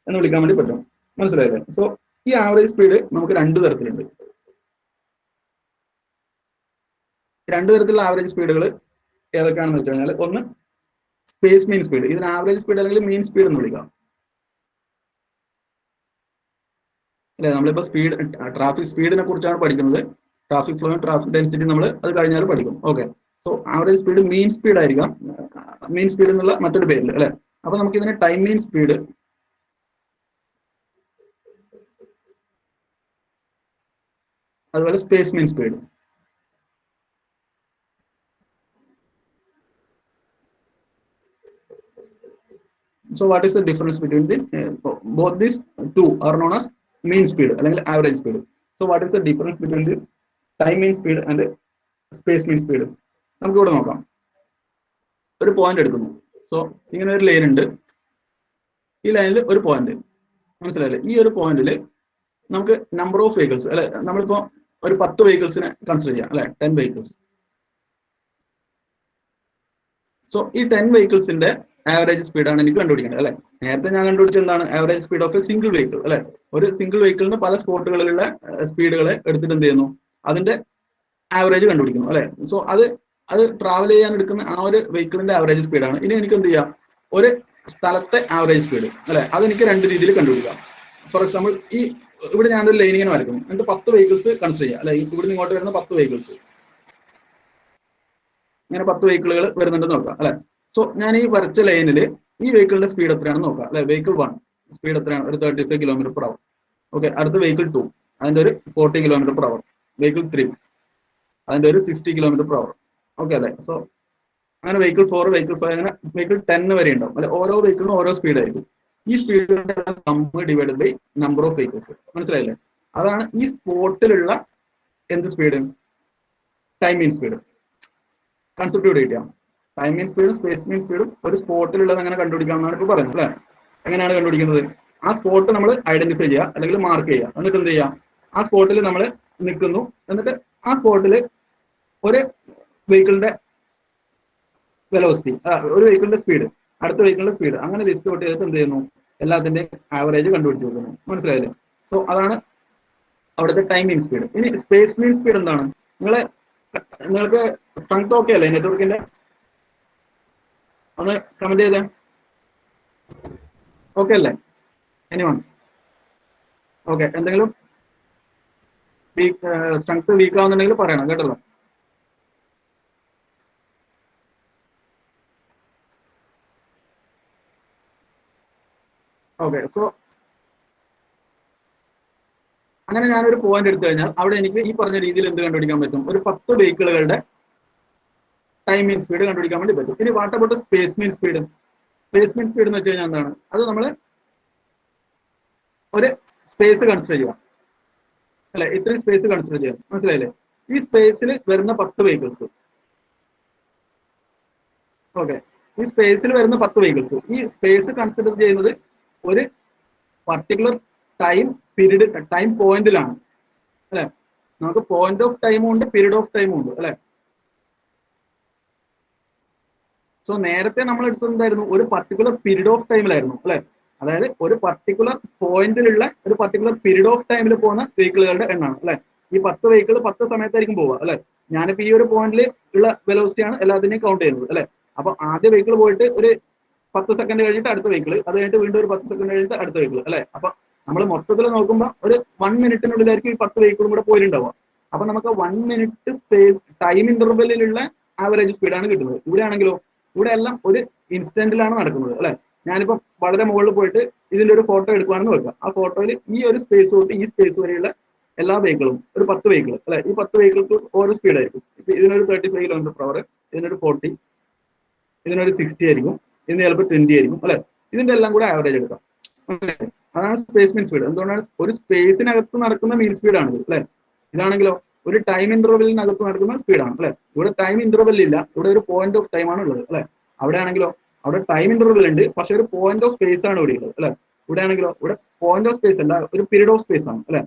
എന്ന് വിളിക്കാൻ വേണ്ടി പറ്റും. മനസ്സിലായില്ലേ? സോ ഈ ആവറേജ് സ്പീഡ് നമുക്ക് രണ്ട് തരത്തിലുണ്ട്. രണ്ട് തരത്തിലുള്ള ആവറേജ് സ്പീഡുകൾ ഏതൊക്കെയാണെന്ന് വെച്ച് കഴിഞ്ഞാൽ, ഒന്ന് സ്പേസ് മീൻ സ്പീഡ്, ഇതിന് ആവറേജ് സ്പീഡ് അല്ലെങ്കിൽ മീൻ സ്പീഡ് എന്ന് വിളിക്കാം അല്ലെ. നമ്മളിപ്പോ സ്പീഡ് ട്രാഫിക് സ്പീഡിനെ കുറിച്ചാണ് പഠിക്കുന്നത്. ട്രാഫിക് ഫ്ലോ ട്രാഫിക് ഡെൻസിറ്റി നമ്മൾ അത് കഴിഞ്ഞാൽ പഠിക്കും. ഓക്കെ, സോ ആവറേജ് സ്പീഡ് മീൻ സ്പീഡ് ആയിരിക്കാം, മീൻ സ്പീഡ് എന്നുള്ള മറ്റൊരു പേരിൽ അല്ലെ. അപ്പൊ നമുക്ക് ഇതിന് ടൈം മീൻ സ്പീഡ് അതുപോലെ space mean speed. So what is the difference between the both these two are known as mean speed അല്ലെങ്കിൽ average speed. So what is the difference between this time mean speed and space mean speed? നമുക്ക് ഇവിടെ നോക്കാം. ഒരു point എടുക്കുന്നു. So ഇങ്ങനെ ഒരു line ഉണ്ട്, ഈ ലൈനിൽ ഒരു പോയിന്റ്, മനസ്സിലായില്ലേ? ഈ ഒരു പോയിന്റിൽ നമുക്ക് നമ്പർ ഓഫ് വെഹിക്കിൾസ് അല്ലെ, നമ്മളിപ്പോ ഒരു 10 വെഹിക്കിൾസിനെ കൺസിഡർ ചെയ്യാം അല്ലെ, 10 വെഹിക്കിൾസ്. സോ ഈ 10 വെഹിക്കിൾസിന്റെ ആവറേജ് സ്പീഡാണ് എനിക്ക് കണ്ടുപിടിക്കേണ്ടത് അല്ലെ. നേരത്തെ ഞാൻ കണ്ടുപിടിച്ചത് എന്താണ്, average speed of A single vehicle അല്ലെ. ഒരു സിംഗിൾ വെഹിക്കിളിന് പല സ്പോട്ടുകളിലുള്ള സ്പീഡുകളെ എടുത്തിട്ട് എന്ത് ചെയ്യുന്നു, അതിന്റെ ആവറേജ് കണ്ടുപിടിക്കുന്നു അല്ലെ. സോ അത് ട്രാവൽ ചെയ്യാൻ എടുക്കുന്ന ആ ഒരു വെഹിക്കിളിന്റെ ആവറേജ് സ്പീഡാണ്. ഇനി എനിക്ക് എന്ത് ചെയ്യാം, ഒരു സ്ഥലത്തെ ആവറേജ് സ്പീഡ് അല്ലെ, അതെനിക്ക് രണ്ട് രീതിയിൽ കണ്ടുപിടിക്കാം. ഫോർ എക്സാമ്പിൾ ഇവിടെ ഞാനൊരു ലൈൻ ഇങ്ങനെ വരയ്ക്കുന്നു, എന്നിട്ട് 10 വെഹിക്കിൾസ് കൺസിഡർ ചെയ്യാം അല്ലെ. ഇവിടുന്ന് ഇങ്ങോട്ട് വരുന്ന 10 വെഹിക്കിൾസ്, ഇങ്ങനെ 10 വെഹിക്കിളുകൾ വരുന്നുണ്ടെന്ന് നോക്കാം അല്ലെ. സോ ഞാൻ ഈ വരച്ച ലൈനിൽ ഈ വെഹിക്കിളിന്റെ സ്പീഡ് എത്രയാണെന്ന് നോക്കാം അല്ലെ. വെഹിക്കിൾ 1 സ്പീഡ് എത്രയാണ്, ഒരു 35 km/h. ഓക്കെ, അടുത്ത വെഹിക്കിൾ 2 അതിന്റെ ഒരു 40 km/h. വെഹിക്കിൾ 3 അതിന്റെ ഒരു 60 km/h. ഓക്കെ അല്ലെ. സോ അങ്ങനെ വെഹിക്കിൾ 4, വെഹിക്കിൾ 5 അങ്ങനെ വെഹിക്കിൾ 10 വരെ ഉണ്ടാവും അല്ലെ. ഓരോ വെഹിക്കിളിനും ഓരോ സ്പീഡ് ആയിരിക്കും. ഈ സ്പീഡിന്റെ sum divided by number of vehicles, മനസ്സിലായില്ലേ? അതാണ് ഈ സ്പോട്ടിലുള്ള എന്ത് speed, time mean speed. Concept ഇവിടെ കിട്ടിയാൽ ടൈം മീൻ സ്പീഡും സ്പേസ് മീൻ സ്പീഡും ഒരു സ്പോട്ടിലുള്ളത് അങ്ങനെ കണ്ടുപിടിക്കാമെന്നാണ് ഇപ്പോൾ പറയുന്നത് അല്ലെ. എങ്ങനെയാണ് കണ്ടുപിടിക്കുന്നത്, ആ സ്പോട്ട് നമ്മൾ ഐഡന്റിഫൈ ചെയ്യുക അല്ലെങ്കിൽ മാർക്ക് ചെയ്യുക, എന്നിട്ട് എന്ത് ചെയ്യാം, ആ സ്പോട്ടിൽ നമ്മൾ നിൽക്കുന്നു, എന്നിട്ട് ആ സ്പോട്ടിൽ ഒരു വെഹിക്കിളിന്റെ വെലോസിറ്റി, ഒരു വെഹിക്കിളിന്റെ സ്പീഡ്, അടുത്ത വെഹിക്കിളിന്റെ സ്പീഡ്, അങ്ങനെ ലിസ്റ്റ് ഔട്ട് ചെയ്തിട്ട് എന്ത് ചെയ്യുന്നു, എല്ലാത്തിന്റെ ആവറേജ് കണ്ടുപിടിച്ച് വെക്കുന്നു. മനസ്സിലായില്ലേ? സോ അതാണ് അവിടുത്തെ ടൈം മീൻ സ്പീഡ്. ഇനി സ്പേസ് മീൻ സ്പീഡ് എന്താണ്? നിങ്ങൾക്ക് സ്ട്രെങ്ത് ഓക്കെ അല്ലേ നെറ്റ്വർക്കിന്റെ? ഒന്ന് കമന്റ് ചെയ്തേ. ഓക്കെ അല്ലേ എനിവൺ? ഓക്കെ, എന്തെങ്കിലും സ്ട്രെങ്ത് വീക്ക് ആവുന്നുണ്ടെങ്കിൽ പറയണം കേട്ടല്ലോ. ഓക്കെ, സോ അങ്ങനെ ഞാനൊരു പോയിന്റ് എടുത്തു കഴിഞ്ഞാൽ അവിടെ എനിക്ക് ഈ പറഞ്ഞ രീതിയിൽ എന്ത് കണ്ടുപിടിക്കാൻ പറ്റും, ഒരു 10 വെഹിക്കിളുകളുടെ ടൈം മീൻ സ്പീഡ് കണ്ടുപിടിക്കാൻ വേണ്ടി പറ്റും. ഇനി what about space mean speed? Space mean speed എന്ന് വെച്ച് കഴിഞ്ഞാൽ എന്താണ്, അത് നമ്മൾ ഒരു സ്പേസ് കൺസിഡർ ചെയ്യുക അല്ലെ, ഇത്രയും സ്പേസ് കൺസിഡർ ചെയ്യാം, മനസ്സിലായില്ലേ? ഈ സ്പേസിൽ വരുന്ന 10 വെഹിക്കിൾസ്, ഓക്കെ, ഈ സ്പേസിൽ വരുന്ന 10 വെഹിക്കിൾസ്, ഈ സ്പേസ് കൺസിഡർ ചെയ്യുന്നത് ഒരു പർട്ടിക്കുലർ ടൈം പീരീഡ്, ടൈം പോയിന്റിലാണ് അല്ലെ. നമുക്ക് പോയിന്റ് ഓഫ് ടൈമും ഉണ്ട്, പീരീഡ് ഓഫ് ടൈമും ഉണ്ട് അല്ലെ. സോ നേരത്തെ നമ്മൾ എടുത്തിട്ടുണ്ടായിരുന്നു ഒരു പർട്ടിക്കുലർ പീരീഡ് ഓഫ് ടൈമിലായിരുന്നു അല്ലെ. അതായത് ഒരു പർട്ടിക്കുലർ പോയിന്റിലുള്ള ഒരു പർട്ടിക്കുലർ പീരീഡ് ഓഫ് ടൈമിൽ പോകുന്ന വെഹിക്കിളുകളുടെ എണ്ണമാണ് അല്ലെ. ഈ 10 വെഹിക്കിൾ 10 സമയത്തായിരിക്കും പോവുക അല്ലെ. ഞാനിപ്പോ ഈ ഒരു പോയിന്റിൽ ഉള്ള വെലോസിറ്റിയാണ് എല്ലാത്തിനെയും കൗണ്ട് ചെയ്യുന്നത് അല്ലെ. അപ്പൊ ആദ്യ വെഹിക്കിൾ പോയിട്ട് ഒരു 10 സെക്കൻഡ് കഴിഞ്ഞിട്ട് അടുത്ത വെഹിക്കിൾ, അത് കഴിഞ്ഞിട്ട് വീണ്ടും ഒരു 10 സെക്കൻഡ് കഴിഞ്ഞിട്ട് അടുത്ത വെഹിക്കിൾ അല്ലെ. അപ്പൊ നമ്മൾ മൊത്തത്തിൽ നോക്കുമ്പോൾ ഒരു 1 മിനിറ്റിനുള്ളിലായിരിക്കും ഈ 10 വെഹിക്കിളും കൂടെ പോയിട്ടുണ്ടാവുക. അപ്പൊ നമുക്ക് 1 മിനിറ്റ് സ്പേസ് ടൈം ഇന്റർവെല്ലിലുള്ള ആവറേജ് സ്പീഡാണ് കിട്ടുന്നത്. ഇവിടെ ആണെങ്കിലോ, ഇവിടെ എല്ലാം ഒരു ഇൻസ്റ്റന്റിലാണ് നടക്കുന്നത് അല്ലെ. ഞാനിപ്പോ വളരെ മുകളിൽ പോയിട്ട് ഇതിന്റെ ഒരു ഫോട്ടോ എടുക്കുകയാണെന്ന് വെക്കുക. ആ ഫോട്ടോയിൽ ഈ ഒരു സ്പേസ് തൊട്ട് ഈ സ്പേസ് വരെയുള്ള എല്ലാ വെഹിക്കിളും, ഒരു 10 വെഹിക്കിൾ അല്ലെ, ഈ 10 വെഹിക്കിൾക്ക് ഓരോ സ്പീഡായിരിക്കും. ഇപ്പൊ ഇതിനൊരു 35 km/h, ഇതിനൊരു 40, ഇതിനൊരു 60 ആയിരിക്കും, ഇതിന് ചിലപ്പോൾ 20 ആയിരിക്കും അല്ലെ. ഇതിന്റെ എല്ലാം കൂടെ ആവറേജ് എടുക്കാം. അതാണ് സ്പേസ് മീൻ സ്പീഡ്. എന്തുകൊണ്ടാണ്? ഒരു സ്പേസിനകത്ത് നടക്കുന്ന മീൻ സ്പീഡാണ് അല്ലെ. ഇതാണെങ്കിലോ ഒരു ടൈം ഇന്റർവെല്ലിനകത്ത് നടക്കുന്ന സ്പീഡാണ് അല്ലെ. ഇവിടെ ടൈം ഇന്റർവെൽ ഇല്ല, ഇവിടെ ഒരു പോയിന്റ് ഓഫ് ടൈം ആണ് ഉള്ളത് അല്ലെ. അവിടെ ആണെങ്കിലോ അവിടെ ടൈം ഇന്റർവെൽ ഉണ്ട്, പക്ഷെ ഒരു പോയിന്റ് ഓഫ് സ്പേസ് ആണ് ഇവിടെ ഉള്ളത് അല്ലെ. ഇവിടെ ആണെങ്കിലോ ഇവിടെ പോയിന്റ് ഓഫ് സ്പേസ് അല്ല, ഒരു പീരീഡ് ഓഫ് സ്പേസ് ആണ് അല്ലെ.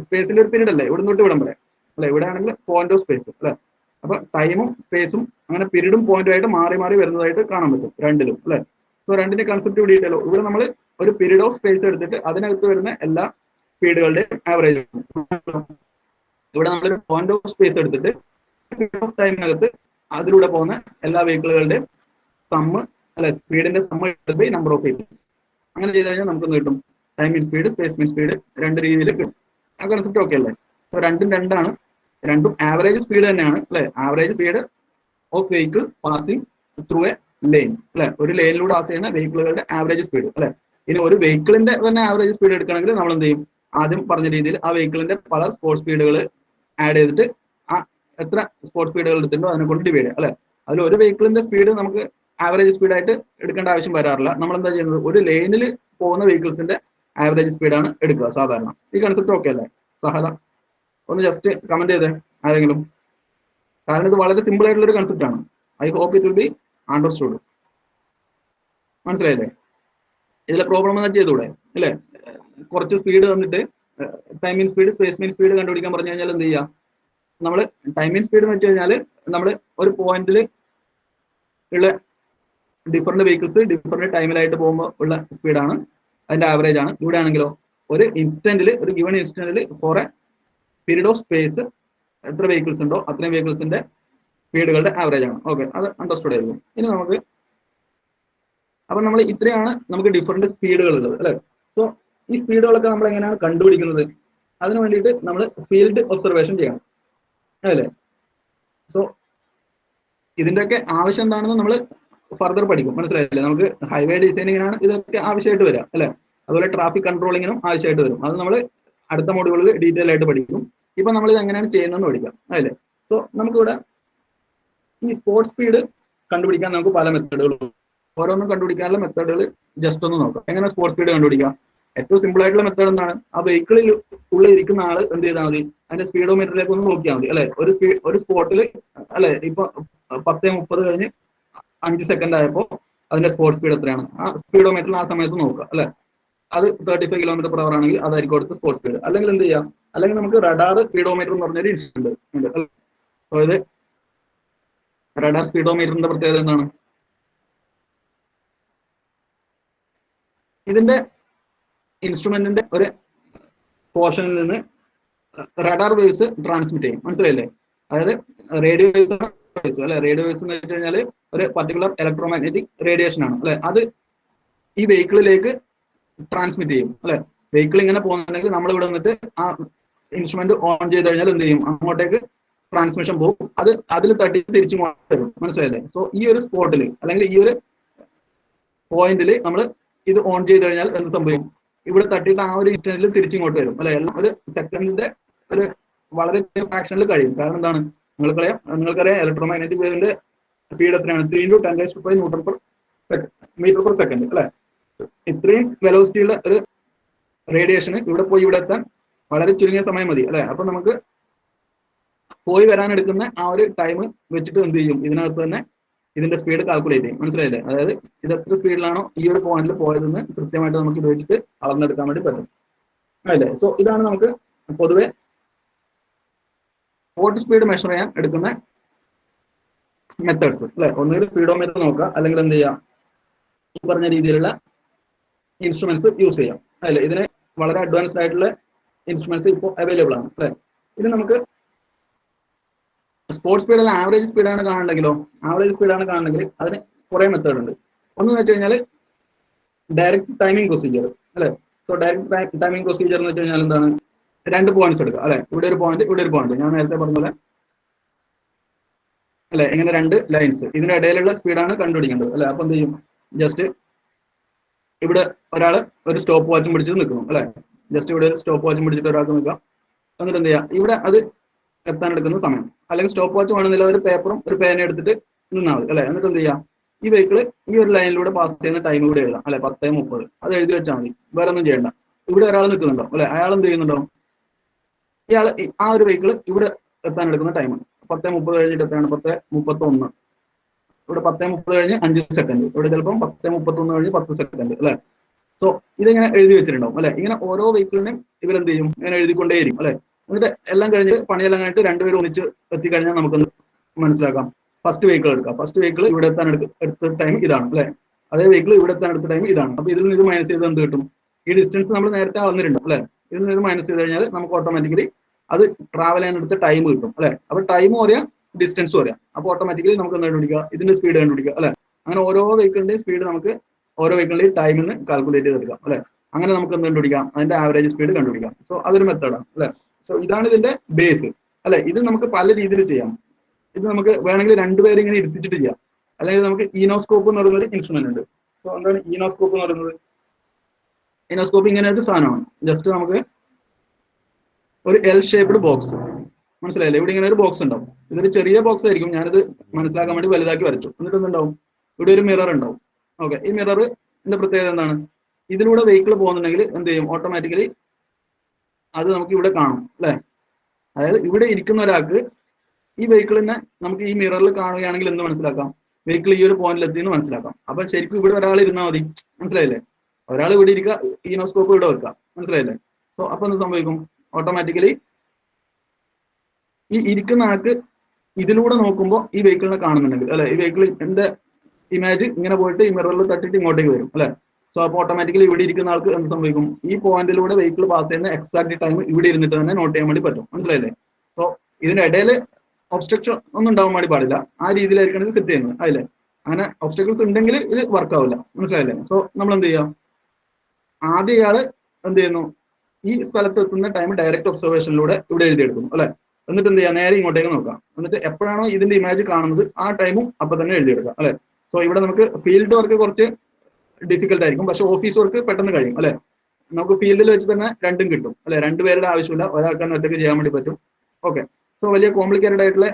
സ്പേസിന്റെ ഒരു പീരീഡ് അല്ലേ ഇവിടെ തൊട്ട് ഇവിടം വരെ അല്ലെ. ഇവിടെ ആണെങ്കിൽ പോയിന്റ് ഓഫ് സ്പേസ് അല്ലെ. അപ്പൊ ടൈമും സ്പേസും അങ്ങനെ പീരീഡും പോയിന്റും ആയിട്ട് മാറി മാറി വരുന്നതായിട്ട് കാണാൻ പറ്റും രണ്ടിലും അല്ലെ. സോ രണ്ടിന്റെ കൺസെപ്റ്റ് പിടിയിട്ടല്ലോ. ഇവിടെ നമ്മൾ ഒരു പീരീഡ് ഓഫ് സ്പേസ് എടുത്തിട്ട് അതിനകത്ത് വരുന്ന എല്ലാ സ്പീഡുകളുടെയും ആവറേജ്. ഇവിടെ നമ്മളൊരു പോയിന്റ് ഓഫ് സ്പേസ് എടുത്തിട്ട് പീരീഡ് ഓഫ് ടൈമിനകത്ത് അതിലൂടെ പോകുന്ന എല്ലാ വെഹിക്കിളുകളുടെയും സമ്മ് അല്ലെ, സ്പീഡിന്റെ sum by number of vehicles. അങ്ങനെ ചെയ്ത് കഴിഞ്ഞാൽ നമുക്ക് കിട്ടും time mean speed, space mean speed, രണ്ട് രീതിയിൽ കിട്ടും. ആ കൺസെപ്റ്റ് ഓക്കെ അല്ലേ. സോ രണ്ടും രണ്ടാണ്, രണ്ടും ആവറേജ് സ്പീഡ് തന്നെയാണ് അല്ലെ. Average speed of vehicle passing through a lane അല്ലെ. ഒരു ലൈനിലൂടെ പാസ് ചെയ്യുന്ന വെഹിക്കിളുകളുടെ ആവറേജ് സ്പീഡ് അല്ലെ. ഇനി ഒരു വെഹിക്കിളിന്റെ തന്നെ ആവറേജ് സ്പീഡ് എടുക്കണമെങ്കിൽ നമ്മൾ എന്ത് ചെയ്യും? ആദ്യം പറഞ്ഞ രീതിയിൽ ആ വെഹിക്കിളിന്റെ പല സ്പോർട്സ് സ്പീഡുകൾ ആഡ് ചെയ്തിട്ട് ആ എത്ര സ്പോർട്സ് സ്പീഡുകൾ എടുത്തിട്ടുണ്ടോ അതിനെ കൊണ്ട് ഡിവൈഡ് ചെയ്യാം അല്ലെ. അതിൽ ഒരു വെഹിക്കിളിന്റെ സ്പീഡ് നമുക്ക് ആവറേജ് സ്പീഡായിട്ട് എടുക്കേണ്ട ആവശ്യം വരാറില്ല. നമ്മൾ എന്താ ചെയ്യുന്നത്? ഒരു ലൈനിൽ പോകുന്ന വെഹിക്കിൾസിന്റെ ആവറേജ് സ്പീഡാണ് എടുക്കുക സാധാരണ. ഈ കൺസെപ്റ്റ് ഓക്കെ അല്ലേ? സഹല ഒന്ന് ജസ്റ്റ് കമന്റ് ചെയ്തേ ആരെങ്കിലും. കാരണം ഇത് വളരെ സിമ്പിൾ ആയിട്ടുള്ള ഒരു കൺസെപ്റ്റ് ആണ്. I hope it will be understood. മനസ്സിലായില്ലേ? ഇതിലെ പ്രോബ്ലം എന്താ ചെയ്തൂടെ അല്ലേ? കുറച്ച് സ്പീഡ് തന്നിട്ട് time mean speed, space mean speed കണ്ടുപിടിക്കാൻ പറഞ്ഞു കഴിഞ്ഞാൽ എന്ത് ചെയ്യാം? നമ്മൾ ടൈം മീൻ സ്പീഡ് എന്ന് വെച്ച് കഴിഞ്ഞാൽ നമ്മൾ ഒരു പോയിന്റിൽ ഉള്ള ഡിഫറെന്റ് വെഹിക്കിൾസ് ഡിഫറെന്റ് ടൈമിലായിട്ട് പോകുമ്പോൾ ഉള്ള സ്പീഡാണ്, അതിന്റെ ആവറേജ് ആണ്. ഇവിടെ ആണെങ്കിലോ ഒരു ഇൻസ്റ്റന്റിൽ, ഒരു ഗിവൺ ഇൻസ്റ്റന്റിൽ for a period of space എത്ര വെഹിക്കിൾസ് ഉണ്ടോ അത്രയും വെഹിക്കിൾസിന്റെ സ്പീഡുകളുടെ ആവറേജ് ആണ്. ഓക്കെ, അത് അണ്ടർസ്റ്റുഡ് ആയിരുന്നു. ഇനി നമുക്ക് അപ്പൊ നമ്മൾ ഇത്രയാണ് നമുക്ക് ഡിഫറെന്റ് സ്പീഡുകൾ ഉള്ളത് അല്ലെ. സോ ഈ സ്പീഡുകളൊക്കെ നമ്മൾ എങ്ങനെയാണ് കണ്ടുപിടിക്കുന്നത്? അതിന് വേണ്ടിയിട്ട് നമ്മൾ ഫീൽഡ് ഒബ്സർവേഷൻ ചെയ്യണം അല്ലേ. സോ ഇതിന്റെയൊക്കെ ആവശ്യം എന്താണെന്ന് നമ്മൾ ഫർദർ പഠിക്കും. മനസ്സിലായില്ലേ? നമുക്ക് ഹൈവേ ഡിസൈനിങ്ങിനാണ് ഇതൊക്കെ ആവശ്യമായിട്ട് വരിക അല്ലെ. അതുപോലെ ട്രാഫിക് കൺട്രോളിങ്ങിനും ആവശ്യമായിട്ട് വരും. അത് നമ്മൾ അടുത്ത മോഡ്യൂളിൽ ഡീറ്റെയിൽ ആയിട്ട് പഠിക്കും. ഇപ്പൊ നമ്മൾ ഇത് എങ്ങനെയാണ് ചെയ്യുന്നതെന്ന് പഠിക്കാം അല്ലേ. സോ നമുക്കിവിടെ ഈ സ്പോർട്സ് സ്പീഡ് കണ്ടുപിടിക്കാൻ നമുക്ക് പല മെത്തേഡുകളും, ഓരോന്നും കണ്ടുപിടിക്കാനുള്ള മെത്തേഡുകൾ ജസ്റ്റ് ഒന്ന് നോക്കാം. എങ്ങനെ സ്പോർട്സ് സ്പീഡ് കണ്ടുപിടിക്കാം? ഏറ്റവും സിമ്പിൾ ആയിട്ടുള്ള മെത്തേഡ് എന്താണ്? ആ വെഹിക്കിളിൽ ഉള്ളിൽ ഇരിക്കുന്ന ആള് എന്ത് ചെയ്താൽ മതി? അതിന്റെ സ്പീഡോമീറ്ററിലേക്ക് ഒന്ന് നോക്കിയാൽ മതി അല്ലെ. ഒരു സ്പോട്ടിൽ അല്ലെ, ഇപ്പൊ 10:30 കഴിഞ്ഞ് 5 സെക്കൻഡ് ആയപ്പോൾ അതിന്റെ സ്പോർട്സ് സ്പീഡ് എത്രയാണ്? ആ സ്പീഡോമീറ്ററിൽ ആ സമയത്ത് നോക്കുക അല്ലെ. അത് 35 km/h ആണെങ്കിൽ അതായിരിക്കും അടുത്ത സ്പോർട്സ് സ്പീഡ്. അല്ലെങ്കിൽ എന്ത് ചെയ്യാം? അല്ലെങ്കിൽ നമുക്ക് റഡാർ സ്പീഡോമീറ്റർ എന്ന് പറഞ്ഞൊരു ഇൻസ്ട്രുമെന്റ് ഉണ്ട്. അതായത് റഡാർ സ്പീഡോമീറ്ററിന്റെ പ്രത്യേകത എന്താണ്? ഇതിന്റെ ഇൻസ്ട്രുമെന്റിന്റെ ഒരു പോർഷനിൽ നിന്ന് റഡാർ വേവ്സ് ട്രാൻസ്മിറ്റ് ചെയ്യും. മനസ്സിലായില്ലേ? അതായത് റേഡിയോ വേവ്സ് അല്ലെ. റേഡിയോ വേവ്സ് എന്ന് വെച്ച് കഴിഞ്ഞാൽ ഒരു പർട്ടിക്കുലർ ഇലക്ട്രോമാഗ്നറ്റിക് റേഡിയേഷൻ ആണ് അല്ലെ. അത് ഈ വെഹിക്കിളിലേക്ക് ട്രാൻസ്മിറ്റ് ചെയ്യും അല്ലെ. വെഹിക്കിൾ ഇങ്ങനെ പോകുന്നുണ്ടെങ്കിൽ നമ്മൾ ഇവിടെ വന്നിട്ട് ആ ഇൻസ്ട്രുമെന്റ് ഓൺ ചെയ്ത് കഴിഞ്ഞാൽ എന്ത് ചെയ്യും? അങ്ങോട്ടേക്ക് ട്രാൻസ്മിഷൻ പോകും. അത് അതിൽ തട്ടി തിരിച്ചു വരും. മനസ്സിലായില്ലേ? സോ ഈ ഒരു സ്പോട്ടിൽ അല്ലെങ്കിൽ ഈ ഒരു പോയിന്റിൽ നമ്മൾ ഇത് ഓൺ ചെയ്ത് കഴിഞ്ഞാൽ എന്ത് സംഭവിക്കും? ഇവിടെ തട്ടിയിട്ട് ആ ഒരു ഇൻസ്റ്റന്റിൽ തിരിച്ചിങ്ങോട്ട് വരും അല്ലെ. എല്ലാം ഒരു സെക്കൻഡിന്റെ ഒരു വളരെ ഫ്രാക്ഷനിൽ കഴിയും. കാരണം എന്താണ്? നിങ്ങൾക്കറിയാം ഇലക്ട്രോമാഗ്നറ്റിക് വേവിന്റെ സ്പീഡ് എത്രയാണ്? 3 × 10⁻⁵ മീറ്റർ പെർ സെക്കൻഡ് അല്ലെ. ഇത്രയും വെലോസിറ്റിയുള്ള ഒരു റേഡിയേഷന് ഇവിടെ പോയി ഇവിടെ എത്താൻ വളരെ ചുരുങ്ങിയ സമയം മതി അല്ലെ. അപ്പൊ നമുക്ക് പോയി വരാൻ എടുക്കുന്ന ആ ഒരു ടൈം വെച്ചിട്ട് എന്ത് ചെയ്യും? ഇതിനകത്ത് തന്നെ ഇതിന്റെ സ്പീഡ് കാൽക്കുലേറ്റ് ചെയ്യും. മനസ്സിലായില്ലേ? അതായത് ഇത് എത്ര സ്പീഡിലാണോ ഈ ഒരു പോയിന്റിൽ പോയതെന്ന് കൃത്യമായിട്ട് നമുക്ക് ഇത് വെച്ചിട്ട് അളന്നെടുക്കാൻ വേണ്ടി പറ്റും അല്ലേ. സോ ഇതാണ് നമുക്ക് പൊതുവെ സ്പോർട്സ് സ്പീഡ് മെഷർ ചെയ്യാൻ എടുക്കുന്ന മെത്തേഡ്സ് അല്ലെ. ഒന്നുകിൽ സ്പീഡോമീറ്റർ നോക്കുക, അല്ലെങ്കിൽ എന്ത് ചെയ്യാം? ഈ പറഞ്ഞ രീതിയിലുള്ള ഇൻസ്ട്രുമെന്റ്സ് യൂസ് ചെയ്യാം അല്ലെ. ഇതിന് വളരെ അഡ്വാൻസ്ഡ് ആയിട്ടുള്ള ഇൻസ്ട്രുമെന്റ്സ് ഇപ്പോൾ അവൈലബിൾ ആണ് അല്ലെ. ഇത് നമുക്ക് സ്പോർട്സ് സ്പീഡ് അല്ല ആവറേജ് സ്പീഡാണ് കാണണമെങ്കിലോ, ആവറേജ് സ്പീഡാണ് കാണണമെങ്കിൽ അതിന് കുറെ മെത്തേഡ് ഉണ്ട്. ഒന്ന് വെച്ച് കഴിഞ്ഞാൽ ഡയറക്റ്റ് ടൈമിംഗ് പ്രൊസീജിയർ അല്ലെ. സോ ഡയറക്റ്റ് ടൈമിംഗ് പ്രൊസീജിയർ എന്ന് വെച്ച് കഴിഞ്ഞാൽ എന്താണ്? രണ്ട് പോയിന്റ്സ് എടുക്കുക അല്ലെ, ഇവിടെ ഒരു പോയിന്റ് ഇവിടെ ഒരു പോയിന്റ്, ഞാൻ നേരത്തെ പറഞ്ഞ പോലെ അല്ലെ, ഇങ്ങനെ രണ്ട് ലൈൻസ്, ഇതിന്റെ ഇടയിലുള്ള സ്പീഡാണ് കണ്ടുപിടിക്കേണ്ടത് അല്ലെ. അപ്പൊ എന്ത് ചെയ്യും, ജസ്റ്റ് ഇവിടെ ഒരാൾ ഒരു സ്റ്റോപ്പ് വാച്ചും പിടിച്ചിട്ട് നിൽക്കുന്നു അല്ലെ, ജസ്റ്റ് ഇവിടെ ഒരു സ്റ്റോപ്പ് വാച്ചും പിടിച്ചിട്ട് ഒരാൾക്ക് നിൽക്കാം. എന്നിട്ട് എന്ത് ചെയ്യാം, ഇവിടെ അത് എത്താൻ എടുക്കുന്ന സമയം, അല്ലെങ്കിൽ സ്റ്റോപ്പ് വാച്ച് വേണമെന്നില്ല ഒരു പേപ്പറും ഒരു പേന എടുത്തിട്ട് നിന്നാൽ മതി അല്ലെ. എന്നിട്ട് എന്ത് ചെയ്യാം, ഈ വെഹിക്കിള് ഈ ഒരു ലൈനിലൂടെ പാസ് ചെയ്യുന്ന ടൈം കൂടെ എഴുതാം അല്ലെ, 10:30 അത് എഴുതി വെച്ചാൽ മതി, വേറെ ഒന്നും ചെയ്യണ്ട. ഇവിടെ ഒരാൾ നിൽക്കുന്നുണ്ടോ അല്ലെ, അയാൾ എന്ത് ചെയ്യുന്നുണ്ടോ, ഇയാൾ ആ ഒരു വെഹിക്കിള് ഇവിടെ എത്താൻ എടുക്കുന്ന ടൈം 10:30 കഴിഞ്ഞിട്ട് എത്രയാണ്, 10:31, ഇവിടെ 10:30 കഴിഞ്ഞ് 5 സെക്കൻഡ്, ഇവിടെ ചിലപ്പോൾ 10:31 കഴിഞ്ഞ് 10 സെക്കൻഡ് അല്ലെ. സോ ഇതിങ്ങനെ എഴുതി വെച്ചിട്ടുണ്ടാവും അല്ലെ. ഇങ്ങനെ ഓരോ വെഹിക്കിളിനും ഇവരെന്ത് ചെയ്യും, ഇങ്ങനെ എഴുതിക്കൊണ്ടേയിരിക്കും അല്ലെ. എന്നിട്ട് എല്ലാം കഴിഞ്ഞ് പണിയെല്ലാം കഴിഞ്ഞിട്ട് രണ്ടുപേരും ഒന്നിച്ച് എത്തിക്കഴിഞ്ഞാൽ നമുക്കൊന്ന് മനസ്സിലാക്കാം. ഫസ്റ്റ് വെഹിക്കിൾ എടുക്കാം, ഫസ്റ്റ് വെഹിക്കിൾ ഇവിടെ എത്താൻ എടുത്ത ടൈം ഇതാണ് അല്ലെ, അതേ വെഹിക്കിൾ ഇവിടെ എത്താൻ എടുത്ത ടൈം ഇതാണ്. അപ്പൊ ഇതിൽ നിന്ന് ഇത് മൈനസ് ചെയ്ത് എന്ത് കിട്ടും, ഈ ഡിസ്റ്റൻസ് നമ്മൾ നേരത്തെ അളന്നിട്ടുണ്ട് അല്ലെ, ഇതിൽ നിന്ന് ഇത് മൈനസ് ചെയ്ത് കഴിഞ്ഞാൽ നമുക്ക് ഓട്ടോമാറ്റിക്കലി അത് ട്രാവൽ ചെയ്യാൻ എടുത്ത ടൈം കിട്ടും അല്ലെ. അപ്പൊ ടൈമും അറിയാം ഡിസ്റ്റൻസും അറിയാം, അപ്പൊ ഓട്ടോമാറ്റിക്കലി നമുക്ക് എന്താ കണ്ടുപിടിക്കുക, ഇതിന്റെ സ്പീഡ് കണ്ടുപിടിക്കുക അല്ലെ. അങ്ങനെ ഓരോ വെഹിക്കിളിന്റെയും സ്പീഡ് നമുക്ക് ഓരോ വെഹിക്കിളിന്റെയും ടൈമിൽ നിന്ന് കാൽക്കുലേറ്റ് ചെയ്തെടുക്കാം അല്ലെ. അങ്ങനെ നമുക്ക് എന്ത് കണ്ടുപിടിക്കാം, അതിന്റെ ആവറേജ് സ്പീഡ് കണ്ടുപിടിക്കാം. സോ അതൊരു മെത്തേഡാണ് അല്ലെ. സോ ഇതാണ് ഇതിന്റെ ബേസ് അല്ലെ. ഇത് നമുക്ക് പല രീതിയിൽ ചെയ്യാം. ഇത് നമുക്ക് വേണമെങ്കിൽ രണ്ടുപേരെ ഇങ്ങനെ ഇരുത്തിച്ചിട്ട് ചെയ്യാം, അല്ലെങ്കിൽ നമുക്ക് ഈനോസ്കോപ്പ് എന്ന് പറയുന്ന ഒരു ഇൻസ്ട്രുമെന്റ് ഉണ്ട്. സോ എന്താണ് ഈനോസ്കോപ്പ് എന്ന് പറയുന്നത്, ഈനോസ്കോപ്പ് ഇങ്ങനെ ഒരു സാധനമാണ്. ജസ്റ്റ് നമുക്ക് ഒരു എൽ ഷേപ്ഡ് ബോക്സ്, മനസ്സിലായില്ലേ, ഇവിടെ ഇങ്ങനെ ഒരു ബോക്സ് ഉണ്ടാവും. ഇതൊരു ചെറിയ ബോക്സ് ആയിരിക്കും, ഞാനിത് മനസ്സിലാക്കാൻ വേണ്ടി വലുതാക്കി വരച്ചു. എന്നിട്ട് എന്തുണ്ടാവും, ഇവിടെ ഒരു മിറർ ഉണ്ടാവും. ഓക്കെ, ഈ മിററിന്റെ പ്രത്യേകത എന്താണ്, ഇതിലൂടെ വെഹിക്കിൾ പോകുന്നുണ്ടെങ്കിൽ എന്ത് ചെയ്യും, ഓട്ടോമാറ്റിക്കലി അത് നമുക്ക് ഇവിടെ കാണും അല്ലെ. അതായത് ഇവിടെ ഇരിക്കുന്ന ഒരാൾക്ക് ഈ വെഹിക്കിളിനെ നമുക്ക് ഈ മിററിൽ കാണുകയാണെങ്കിൽ എന്ത് മനസ്സിലാക്കാം, വെഹിക്കിൾ ഈ ഒരു പോയിന്റിൽ എത്തി എന്ന് മനസ്സിലാക്കാം. അപ്പൊ ശരിക്കും ഇവിടെ ഒരാൾ ഇരുന്നാൽ മതി, മനസ്സിലായില്ലേ, ഒരാൾ ഇവിടെ ഇരിക്കുക, ഈനോസ്കോപ്പ് ഇവിടെ വെക്കാം, മനസ്സിലായില്ലേ. സോ അപ്പൊ എന്ത് സംഭവിക്കും, ഓട്ടോമാറ്റിക്കലി ഈ ഇരിക്കുന്ന ആൾക്ക് ഇതിലൂടെ നോക്കുമ്പോൾ ഈ വെഹിക്കിളിനെ കാണുന്നുണ്ടെങ്കിൽ അല്ലെ, ഈ വെഹിക്കിളിന്റെ ഇമേജ് ഇങ്ങനെ പോയിട്ട് ഈ മിററിൽ തട്ടിട്ട് ഇങ്ങോട്ടേക്ക് വരും അല്ലെ. സോ അപ്പൊ ഓട്ടോമാറ്റിക്കലി ഇവിടെ ഇരിക്കുന്ന ആൾക്ക് എന്ത് സംഭവിക്കും, ഈ പോയിന്റിലൂടെ വെഹിക്കിൾ പാസ് ചെയ്യുന്ന എക്സാക്ട് ടൈം ഇവിടെ ഇരുന്നിട്ട് തന്നെ നോട്ട് ചെയ്യാൻ വേണ്ടി പറ്റും, മനസ്സിലായില്ലേ. സോ ഇതിന്റെ ഇടയിൽ ഒബ്സ്ട്രക്ഷൻ ഒന്നും ഉണ്ടാവാൻ വേണ്ടി പാടില്ല, ആ രീതിയിലായിരിക്കണം ഇത് സെറ്റ് ചെയ്യുന്നത് അല്ലേ. അങ്ങനെ ഒബ്സ്ട്രക്കിൾസ് ഉണ്ടെങ്കിൽ ഇത് വർക്ക് ആവില്ല, മനസ്സിലായില്ലേ. സോ നമ്മൾ എന്ത് ചെയ്യാം, ആദ്യം ഇയാള് എന്ത് ചെയ്യുന്നു, ഈ സ്ഥലത്ത് എത്തുന്ന ടൈം ഡയറക്റ്റ് ഒബ്സർവേഷനിലൂടെ ഇവിടെ എഴുതിയെടുക്കുന്നു അല്ലെ. എന്നിട്ട് എന്ത് ചെയ്യാം, നേരെ ഇങ്ങോട്ടേക്ക് നോക്കാം, എന്നിട്ട് എപ്പോഴാണോ ഇതിന്റെ ഇമേജ് കാണുന്നത് ആ ടൈമും അപ്പൊ തന്നെ എഴുതിയെടുക്കാം അല്ലെ. സോ ഇവിടെ നമുക്ക് ഫീൽഡ് വർക്ക് കുറച്ച് ഡിഫിക്കൽട്ട് ആയിരിക്കും, പക്ഷെ ഓഫീസ് വർക്ക് പെട്ടെന്ന് കഴിയും അല്ലെ. നമുക്ക് ഫീൽഡിൽ വെച്ച് തന്നെ രണ്ടും കിട്ടും അല്ലെ, രണ്ടുപേരുടെ ആവശ്യമില്ല, ഒരാൾക്ക് തന്നെ ഒറ്റയ്ക്ക് ചെയ്യാൻ വേണ്ടി പറ്റും. ഓക്കെ, സോ വലിയ കോംപ്ലിക്കേറ്റഡ് ആയിട്ടുള്ള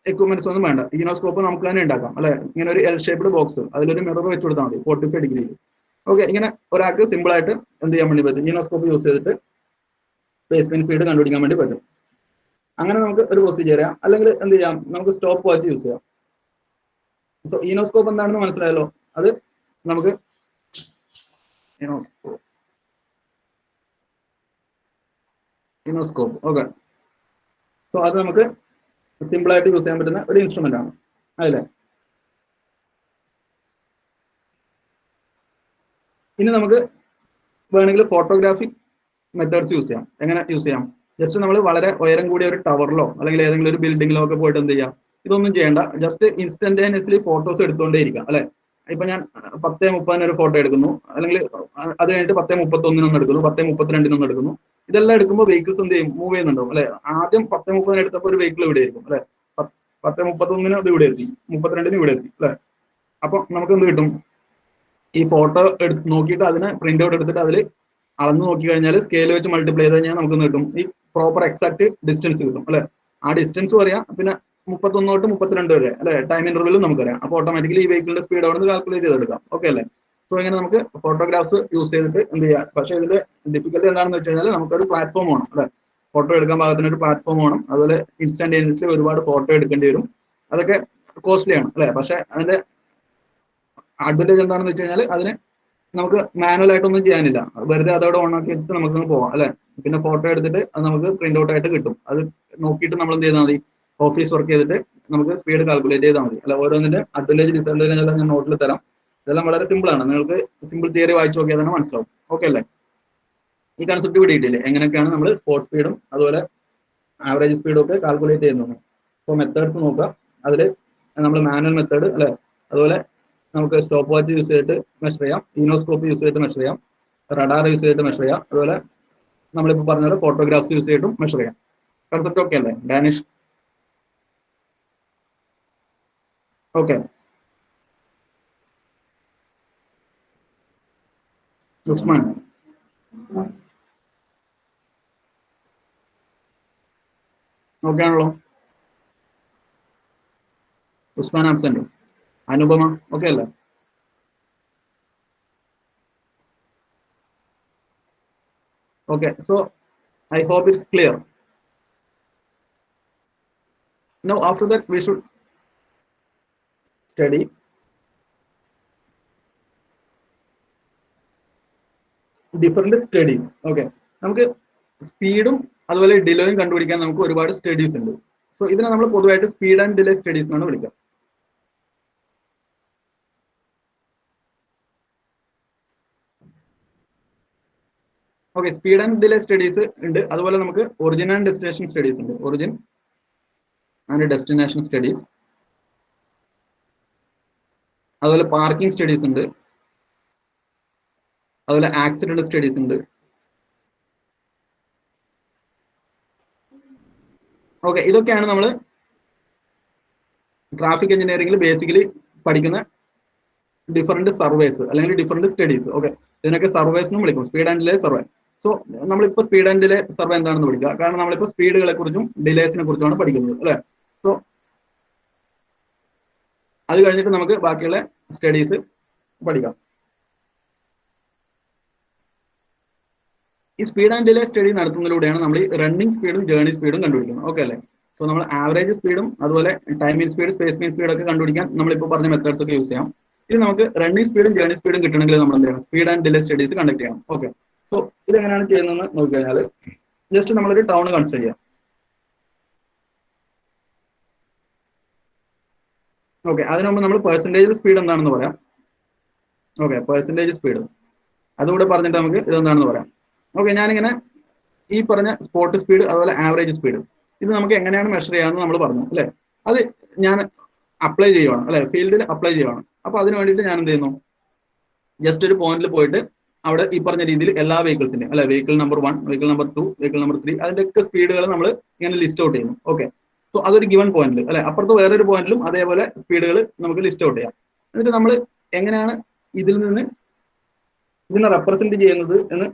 എക്യുപ്മെന്റ്സ് ഒന്നും വേണ്ട, ഈനോസ്കോപ്പ് നമുക്ക് തന്നെ ഉണ്ടാക്കാം അല്ലെ. ഇങ്ങനെ ഒരു എൽ ഷേപ്ഡ് ബോക്സ്, അതിലൊരു മിറർ വെച്ച് കൊടുത്താൽ മതി 45 ഡിഗ്രിയിൽ. ഓക്കെ, ഇങ്ങനെ ഒരാൾക്ക് സിമ്പിൾ ആയിട്ട് എന്ത് ചെയ്യാൻ വേണ്ടി പറ്റും, ഈനോസ്കോപ്പ് യൂസ് ചെയ്തിട്ട് സ്പേസ്മെന്റ് സ്പീഡ് കണ്ടുപിടിക്കാൻ വേണ്ടി പറ്റും. അങ്ങനെ നമുക്ക് ഒരു പ്രൊസീജിയർ ചെയ്യാം, അല്ലെങ്കിൽ എന്ത് ചെയ്യാം, നമുക്ക് സ്റ്റോപ്പ് വാച്ച് യൂസ് ചെയ്യാം. സോ ഈനോസ്കോപ്പ് എന്താണെന്ന് മനസ്സിലായല്ലോ, അത് നമുക്ക് ഈനോസ്കോപ്പ് ഓക്കെ. സോ അത് നമുക്ക് സിമ്പിൾ ആയിട്ട് യൂസ് ചെയ്യാൻ പറ്റുന്ന ഒരു ഇൻസ്ട്രുമെന്റ് ആണ് അല്ലേ. ഇനി നമുക്ക് വേണമെങ്കിൽ ഫോട്ടോഗ്രാഫിക് മെത്തേഡ്സ് യൂസ് ചെയ്യാം. എങ്ങനെ യൂസ് ചെയ്യാം, ജസ്റ്റ് നമ്മൾ വളരെ ഉയരം കൂടിയ ഒരു ടവറിലോ അല്ലെങ്കിൽ ഏതെങ്കിലും ഒരു ബിൽഡിങ്ങിലോ ഒക്കെ പോയിട്ട് എന്ത് ചെയ്യാം, ഇതൊന്നും ചെയ്യേണ്ട, ജസ്റ്റ് ഇൻസ്റ്റന്റേനിയസ്ലി ഫോട്ടോസ് എടുത്തുകൊണ്ടേ ഇരിക്കാം അല്ലെ. ഇപ്പൊ ഞാൻ 10:30 ഒരു ഫോട്ടോ എടുക്കുന്നു, അല്ലെങ്കിൽ അത് കഴിഞ്ഞിട്ട് 10:31 എടുക്കുന്നു, 10:32 എടുക്കുന്നു. ഇതെല്ലാം എടുക്കുമ്പോൾ വെഹിക്കിൾസ് എന്ത് ചെയ്യും, മൂവ് ചെയ്യുന്നുണ്ടാവും അല്ലെ. ആദ്യം 10:30 എടുത്തപ്പോൾ ഒരു വെഹിക്കിൾ ഇവിടെ ആയിരിക്കും അല്ലെ, 10:31 അത് ഇവിടെ എത്തി, 32 ഇവിടെ എത്തി അല്ലെ. അപ്പൊ നമുക്ക് എന്ത് കിട്ടും, ഈ ഫോട്ടോ നോക്കിയിട്ട് അതിനെ പ്രിന്റ് ഔട്ട് എടുത്തിട്ട് അതിൽ അളന്ന് നോക്കി കഴിഞ്ഞാൽ സ്കെയിൽ വെച്ച് മൾട്ടിപ്ലൈ ചെയ്ത് കഴിഞ്ഞാൽ നമുക്ക് കിട്ടും ഈ പ്രോപ്പർ എക്സാക്ട് ഡിസ്റ്റൻസ് കിട്ടും അല്ലെ. ആ ഡിസ്റ്റൻസും അറിയാം, പിന്നെ 31 തൊട്ട് 32 വരെ അല്ലെ ടൈം ഇന്റർവെല്ലും നമുക്കറിയാം. അപ്പോൾ ഓട്ടോമാറ്റിക്കലി ഈ വെഹിക്കിളിന്റെ സ്പീഡ് അവിടെ നിന്ന് കാൽക്കുലേറ്റ് ചെയ്തെടുക്കാം. ഓക്കെ അല്ലേ. സോ ഇങ്ങനെ നമുക്ക് ഫോട്ടോഗ്രാഫ്സ് യൂസ് ചെയ്തിട്ട് എന്ത് ചെയ്യാം. പക്ഷേ ഇതിന്റെ ഡിഫിക്കൽട്ടി എന്താണെന്ന് വെച്ച് കഴിഞ്ഞാൽ നമുക്കൊരു പ്ലാറ്റ്ഫോം വേണം അല്ലെ, ഫോട്ടോ എടുക്കാൻ പാകത്തിന് ഒരു പ്ലാറ്റ്ഫോം വേണം. അതുപോലെ ഇൻസ്റ്റന്റേനിയസ്ലി ഒരുപാട് ഫോട്ടോ എടുക്കേണ്ടി വരും, അതൊക്കെ കോസ്റ്റ്ലി ആണ് അല്ലെ. പക്ഷെ അതിന്റെ അഡ്വാൻറ്റേജ് എന്താണെന്ന് വെച്ച് കഴിഞ്ഞാൽ അതിന് നമുക്ക് മാനുവൽ ആയിട്ടൊന്നും ചെയ്യാനില്ല, വെറുതെ അതോടെ ഓൺ ആക്കി വെച്ചിട്ട് നമുക്ക് പോവാം അല്ലെ. പിന്നെ ഫോട്ടോ എടുത്തിട്ട് അത് നമുക്ക് പ്രിന്റ് ഔട്ട് ആയിട്ട് കിട്ടും. അത് നോക്കിയിട്ട് നമ്മൾ എന്ത് ചെയ്താൽ മതി, ഓഫീസ് വർക്ക് ചെയ്തിട്ട് നമുക്ക് സ്പീഡ് കാൽക്കുലേറ്റ് ചെയ്താൽ മതി അല്ല. ഓരോന്നിന്റെ അഡ്വാൻറ്റേജ് ഡിസഡ്വാൻറ്റേജ് എല്ലാം ഞാൻ നോട്ടിൽ തരാം. ഇതെല്ലാം വളരെ സിമ്പിൾ ആണ്, നിങ്ങൾക്ക് സിമ്പിൾ തിയറി വായിച്ചു നോക്കിയാൽ തന്നെ മനസ്സിലാവും. ഓക്കെ അല്ലേ. ഈ കൺസെപ്റ്റ് പിടിയിട്ടില്ലേ, എങ്ങനെയൊക്കെയാണ് നമ്മൾ സ്പോട്ട് സ്പീഡും അതുപോലെ ആവറേജ് സ്പീഡും ഒക്കെ കാൽക്കുലേറ്റ് ചെയ്യുന്നത്. അപ്പോൾ മെത്തേഡ്സ് നോക്കുക, അതിൽ നമ്മൾ മാനുവൽ മെത്തേഡ് അല്ലെ, അതുപോലെ നമുക്ക് സ്റ്റോപ്പ് വാച്ച് യൂസ് ചെയ്തിട്ട് മെഷർ ചെയ്യാം, ഈനോസ്കോപ്പ് യൂസ് ചെയ്തിട്ട് മെഷർ ചെയ്യാം, റഡാർ യൂസ് ചെയ്തിട്ട് മെഷർ ചെയ്യാം, അതുപോലെ നമ്മളിപ്പോൾ പറഞ്ഞ പോലെ ഫോട്ടോഗ്രാഫ്സ് യൂസ് ചെയ്തിട്ടും മെഷർ ചെയ്യാം. കൺസെപ്റ്റ് ഓക്കെ അല്ലേ? ഡാനിഷ് ഓക്കെ? ഉസ്മാൻ ഓക്കെ ആണല്ലോ? ഉസ്മാൻ ആബ്സെന്റ്. അനുപമ ഓക്കെ അല്ലേ? Okay, so I hope it's clear. Now after that we should study different studies. Okay, നമുക്ക് സ്പീഡും അതുപോലെ ഡിലേയും കണ്ടുപിടിക്കാൻ നമുക്ക് ഒരുപാട് സ്റ്റഡീസ് ഉണ്ട്. സോ ഇതിനെ നമ്മൾ പൊതുവായിട്ട് സ്പീഡ് ആൻഡ് ഡിലേ സ്റ്റഡീസ് എന്നാണ് വിളിക്കുക. Okay, speed and delay studies ഉണ്ട്. അതുപോലെ നമുക്ക് ഒറിജിൻ ആൻഡ് ഡെസ്റ്റിനേഷൻ സ്റ്റഡീസ് ഉണ്ട്. ഒറിജിൻ ആൻഡ് ഡെസ്റ്റിനേഷൻ സ്റ്റഡീസ്, അതുപോലെ പാർക്കിംഗ് സ്റ്റഡീസ് ഉണ്ട്, അതുപോലെ ആക്സിഡന്റ് സ്റ്റഡീസ് ഉണ്ട്. ഓക്കെ, ഇതൊക്കെയാണ് നമ്മൾ ട്രാഫിക് എഞ്ചിനീയറിംഗിൽ ബേസിക്കലി പഠിക്കുന്ന ഡിഫറെന്റ് സർവേസ് അല്ലെങ്കിൽ ഡിഫറെന്റ് സ്റ്റഡീസ്. ഓക്കെ, ഇതിനൊക്കെ സർവേസ് എന്നും വിളിക്കും. Speed and delay survey. So നമ്മളിപ്പോൾ സ്പീഡ് ആൻഡ് ഡിലേ സർവേ എന്താണെന്ന് വിളിക്കുക, കാരണം നമ്മളിപ്പോൾ സ്പീഡുകളെ കുറിച്ചും ഡിലേസിനെ കുറിച്ചുമാണ് പഠിക്കുന്നത് അല്ലെ? സോ അത് കഴിഞ്ഞിട്ട് നമുക്ക് ബാക്കിയുള്ള സ്റ്റഡീസ് പഠിക്കാം. ഈ സ്പീഡ് ആൻഡ് ഡിലേ സ്റ്റഡി നടത്തുന്നതിലൂടെയാണ് നമ്മൾ ഈ റണ്ണിങ് സ്പീഡും ജേർണി സ്പീഡും കണ്ടുപിടിക്കുന്നത്. ഓക്കെ അല്ലേ? സോ നമ്മൾ ആവറേജ് സ്പീഡും അതുപോലെ time mean speed, space mean speed ഒക്കെ കണ്ടുപിടിക്കാൻ നമ്മളിപ്പോൾ പറഞ്ഞ മെത്തേഡ്സ് ഒക്കെ യൂസ് ചെയ്യാം. ഇത് നമുക്ക് റണ്ണിങ് സ്പീഡും ജേർണി സ്പീഡും കിട്ടണമെങ്കിൽ നമ്മൾ എന്ത് ചെയ്യണം? Speed and delay studies conduct ചെയ്യണം. ഓക്കെ, സോ ഇതെങ്ങനെയാണ് ചെയ്യുന്നതെന്ന് നോക്കിക്കഴിഞ്ഞാൽ ജസ്റ്റ് നമ്മളൊരു ടൗൺ കൺസിഡർ ചെയ്യാം. ഓക്കെ, അതിനു മുമ്പ് നമ്മൾ പെർസെൻറ്റേജ് സ്പീഡ് എന്താണെന്ന് പറയാം. ഓക്കെ, പെർസെൻറ്റേജ് സ്പീഡ് അതുകൂടെ പറഞ്ഞിട്ട് നമുക്ക് ഇതെന്താണെന്ന് പറയാം. ഓക്കെ, ഞാനിങ്ങനെ ഈ പറഞ്ഞ സ്പോട്ട് സ്പീഡ് അതുപോലെ ആവറേജ് സ്പീഡ് ഇത് നമുക്ക് എങ്ങനെയാണ് മെഷർ ചെയ്യാമെന്ന് നമ്മൾ പറഞ്ഞു അല്ലെ? അത് ഞാൻ അപ്ലൈ ചെയ്യുവാണ് അല്ലെ, ഫീൽഡിൽ അപ്ലൈ ചെയ്യുവാണ്. അപ്പൊ അതിന് വേണ്ടിയിട്ട് ഞാൻ എന്ത് ചെയ്യുന്നു? ജസ്റ്റ് ഒരു പോയിന്റിൽ പോയിട്ട് അവിടെ ഈ പറഞ്ഞ രീതിയിൽ എല്ലാ വെഹിക്കിൾസിന്റെയും അല്ലെ, vehicle number 1, vehicle number 2, vehicle number 3 അതിന്റെ ഒക്കെ സ്പീഡുകൾ നമ്മൾ ഇങ്ങനെ ലിസ്റ്റ് ഔട്ട് ചെയ്യുന്നു. ഓക്കെ, സോ അതൊരു ഗിവൺ പോയിന്റിൽ അല്ലെ, അപ്പുറത്ത് വേറൊരു പോയിന്റിലും അതേപോലെ സ്പീഡുകൾ നമുക്ക് ലിസ്റ്റ് ഔട്ട് ചെയ്യാം. എന്നിട്ട് നമ്മൾ എങ്ങനെയാണ് ഇതിൽ നിന്ന് ഇതിനെ റെപ്രസെന്റ് ചെയ്യുന്നത് എന്ന്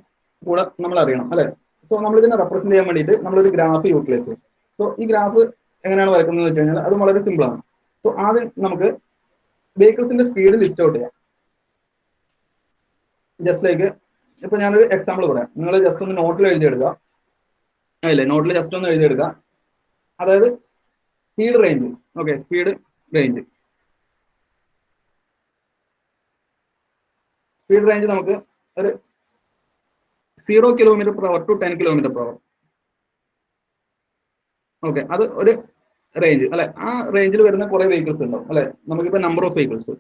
കൂടെ നമ്മൾ അറിയണം അല്ലെ? സോ നമ്മൾ ഇതിനെ റെപ്രസെന്റ് ചെയ്യാൻ വേണ്ടിയിട്ട് നമ്മളൊരു ഗ്രാഫ് യൂട്ടിലൈസ് ചെയ്യും. സോ ഈ ഗ്രാഫ് എങ്ങനെയാണ് വരക്കുന്നത് വെച്ച് കഴിഞ്ഞാൽ അത് വളരെ സിമ്പിൾ ആണ്. സോ ആദ്യം നമുക്ക് വെഹിക്കിൾസിന്റെ സ്പീഡ് ലിസ്റ്റ് ഔട്ട് ചെയ്യാം. ജസ്റ്റ് ലൈക്ക് ഇപ്പൊ ഞാനൊരു എക്സാമ്പിൾ പറയാം, നിങ്ങൾ ജസ്റ്റ് ഒന്ന് നോട്ടിൽ എഴുതിയെടുക്കുക. അല്ലേ, നോട്ടിൽ ജസ്റ്റ് ഒന്ന് എഴുതിയെടുക്കുക. അതായത് speed range. Okay, speed range speed range നമുക്ക് ഒരു 0 km/h to 10 km/h. ഓക്കെ, അത് ഒരു റേഞ്ച് അല്ലെ. ആ റേഞ്ചിൽ വരുന്ന കുറെ വെഹിക്കിൾസ് ഉണ്ടാവും അല്ലെ. നമുക്കിപ്പോ നമ്പർ ഓഫ് വെഹിക്കിൾസ്.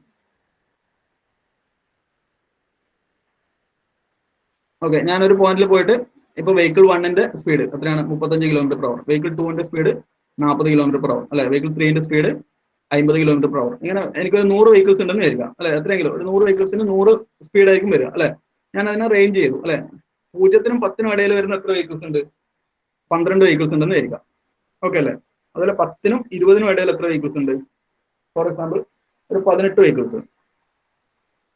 ഓക്കെ, ഞാനൊരു പോയിന്റിൽ പോയിട്ട് ഇപ്പൊ വെഹിക്കിൾ 1ന്റെ സ്പീഡ് എത്രയാണ്? 35 km/h. വെഹിക്കിൾ 2ന്റെ സ്പീഡ് 40 km/h അല്ലെ. വെഹിക്കിൾ 3ന്റെ സ്പീഡ് 50 km/h. ഇങ്ങനെ എനിക്കൊരു 100 വെഹിക്കിൾസ് ഉണ്ടെന്ന് വരിക അല്ലെ. എത്രയെങ്കിലും ഒരു 100 വെഹിക്കിൾസിന് 100 സ്പീഡ് ആയിരിക്കും വരിക അല്ലെ. ഞാൻ അതിനെ റേഞ്ച് ചെയ്തു അല്ലെ. 0-നും 10-നും ഇടയിൽ വരുന്ന എത്ര വെഹിക്കിൾസ് ഉണ്ട്? 12 വെഹിക്കിൾസ് ഉണ്ടെന്ന് വരിക. ഓക്കെ അല്ലെ. അതുപോലെ 10-നും 20-നും ഇടയിൽ എത്ര വെഹിക്കിൾസ് ഉണ്ട്? ഫോർ എക്സാമ്പിൾ ഒരു 18 വെഹിക്കിൾസ്.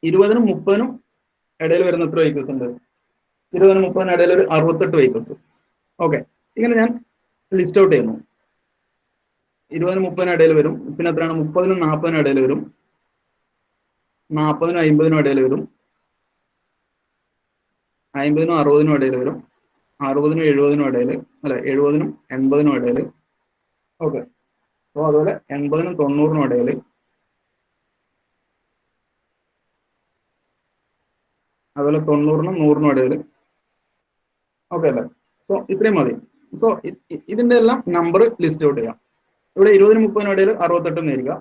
20-നും 30-നും ഇടയിൽ വരുന്ന എത്ര വെഹിക്കിൾസ് ഉണ്ട്? 20-നും 30-നും ഇടയിൽ ഒരു 68 വെഹിക്കിൾസ്. ഓക്കെ, ഇങ്ങനെ ഞാൻ ലിസ്റ്റ് ഔട്ട് ചെയ്യുന്നു. 20-നും 30-നും ഇടയിൽ വരും. പിന്നെ എത്രയാണ്? 30-നും 40-നും ഇടയിൽ വരും. 40-നും 50-നും ഇടയിൽ വരും. 50-നും 60-നും ഇടയിൽ വരും. 60-നും 70-നും ഇടയിൽ അല്ലെ. 70-നും 80-നും ഇടയിൽ. ഓക്കെ, അപ്പോൾ അതുപോലെ 80-നും 90-നും ഇടയിൽ. അതുപോലെ 90-നും 100-നും ഇടയിൽ. ഓക്കെ അല്ലേ. സോ ഇത്രയും മതി. സോ ഇതിന്റെ എല്ലാം നമ്പർ ലിസ്റ്റ് ഔട്ട് ചെയ്യാം. ഇവിടെ 20-നും 30-നും ഇടയിൽ 68 എന്ന് വരിക.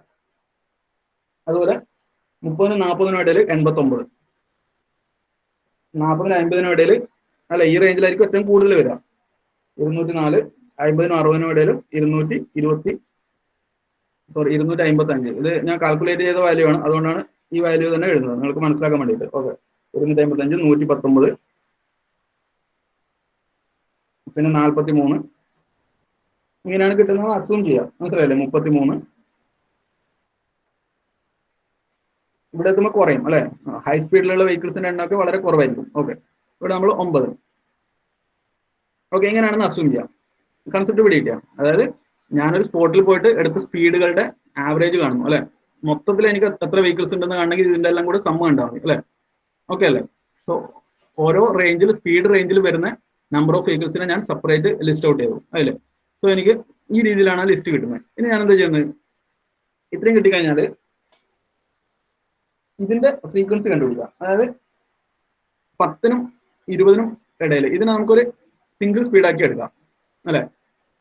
അതുപോലെ 30-നും 40-നും ഇടയിൽ 89. 40-നും 50-നും ഇടയിൽ അല്ല, ഈ റേഞ്ചിലായിരിക്കും ഏറ്റവും കൂടുതൽ വരിക. 204. 50-നും 60-നും ഇടയിൽ 255. ഇത് ഞാൻ കാൽക്കുലേറ്റ് ചെയ്ത വാല്യൂ ആണ്, അതുകൊണ്ടാണ് ഈ വാല്യൂ തന്നെ എഴുതുന്നത് നിങ്ങൾക്ക് മനസ്സിലാക്കാൻ വേണ്ടിയിട്ട്. ഓക്കെ, 255, 119, പിന്നെ 43. ഇങ്ങനെയാണ് കിട്ടുന്നത് അസ്യൂം ചെയ്യാം. മനസ്സിലായില്ലേ? 33. ഇവിടെ എത്തുമ്പോൾ കുറയും അല്ലെ? ഹൈ സ്പീഡിലുള്ള വെഹിക്കിൾസിന്റെ എണ്ണമൊക്കെ വളരെ കുറവായിരിക്കും. ഓക്കെ, ഇവിടെ നമ്മൾ 9. ഓക്കെ, ഇങ്ങനെയാണെന്ന് അസ്യൂം ചെയ്യാം. കൺസെപ്റ്റ് പിടിക്കാം. അതായത് ഞാനൊരു സ്പോട്ടിൽ പോയിട്ട് എടുത്ത സ്പീഡുകളുടെ ആവറേജ് കാണുന്നു അല്ലെ? മൊത്തത്തിൽ എനിക്ക് എത്ര വെഹിക്കിൾസ് ഉണ്ടെന്ന് കാണണമെങ്കിൽ ഇതിന്റെ എല്ലാം കൂടെ സമ്മ ഉണ്ടാവും അല്ലെ? ഓക്കെ അല്ലേ? സോ ഓരോ റേഞ്ചിൽ സ്പീഡ് റേഞ്ചിൽ വരുന്ന നമ്പർ ഓഫ് വെഹിക്കിൾസിനെ ഞാൻ സെപ്പറേറ്റ് ലിസ്റ്റ് ഔട്ട് ചെയ്തു അല്ലേ? സോ എനിക്ക് ഈ രീതിയിലാണ് ആ ലിസ്റ്റ് കിട്ടുന്നത്. ഇനി ഞാൻ എന്താ ചെയ്യുന്നത്? ഇത്രയും കിട്ടിക്കഴിഞ്ഞാൽ ഇതിന്റെ ഫ്രീക്വൻസി കണ്ടുപിടിക്കുക. അതായത് 10നും 20നും ഇടയിൽ ഇതിനെ നമുക്കൊരു സിംഗിൾ സ്പീഡാക്കി എടുക്കാം അല്ലെ?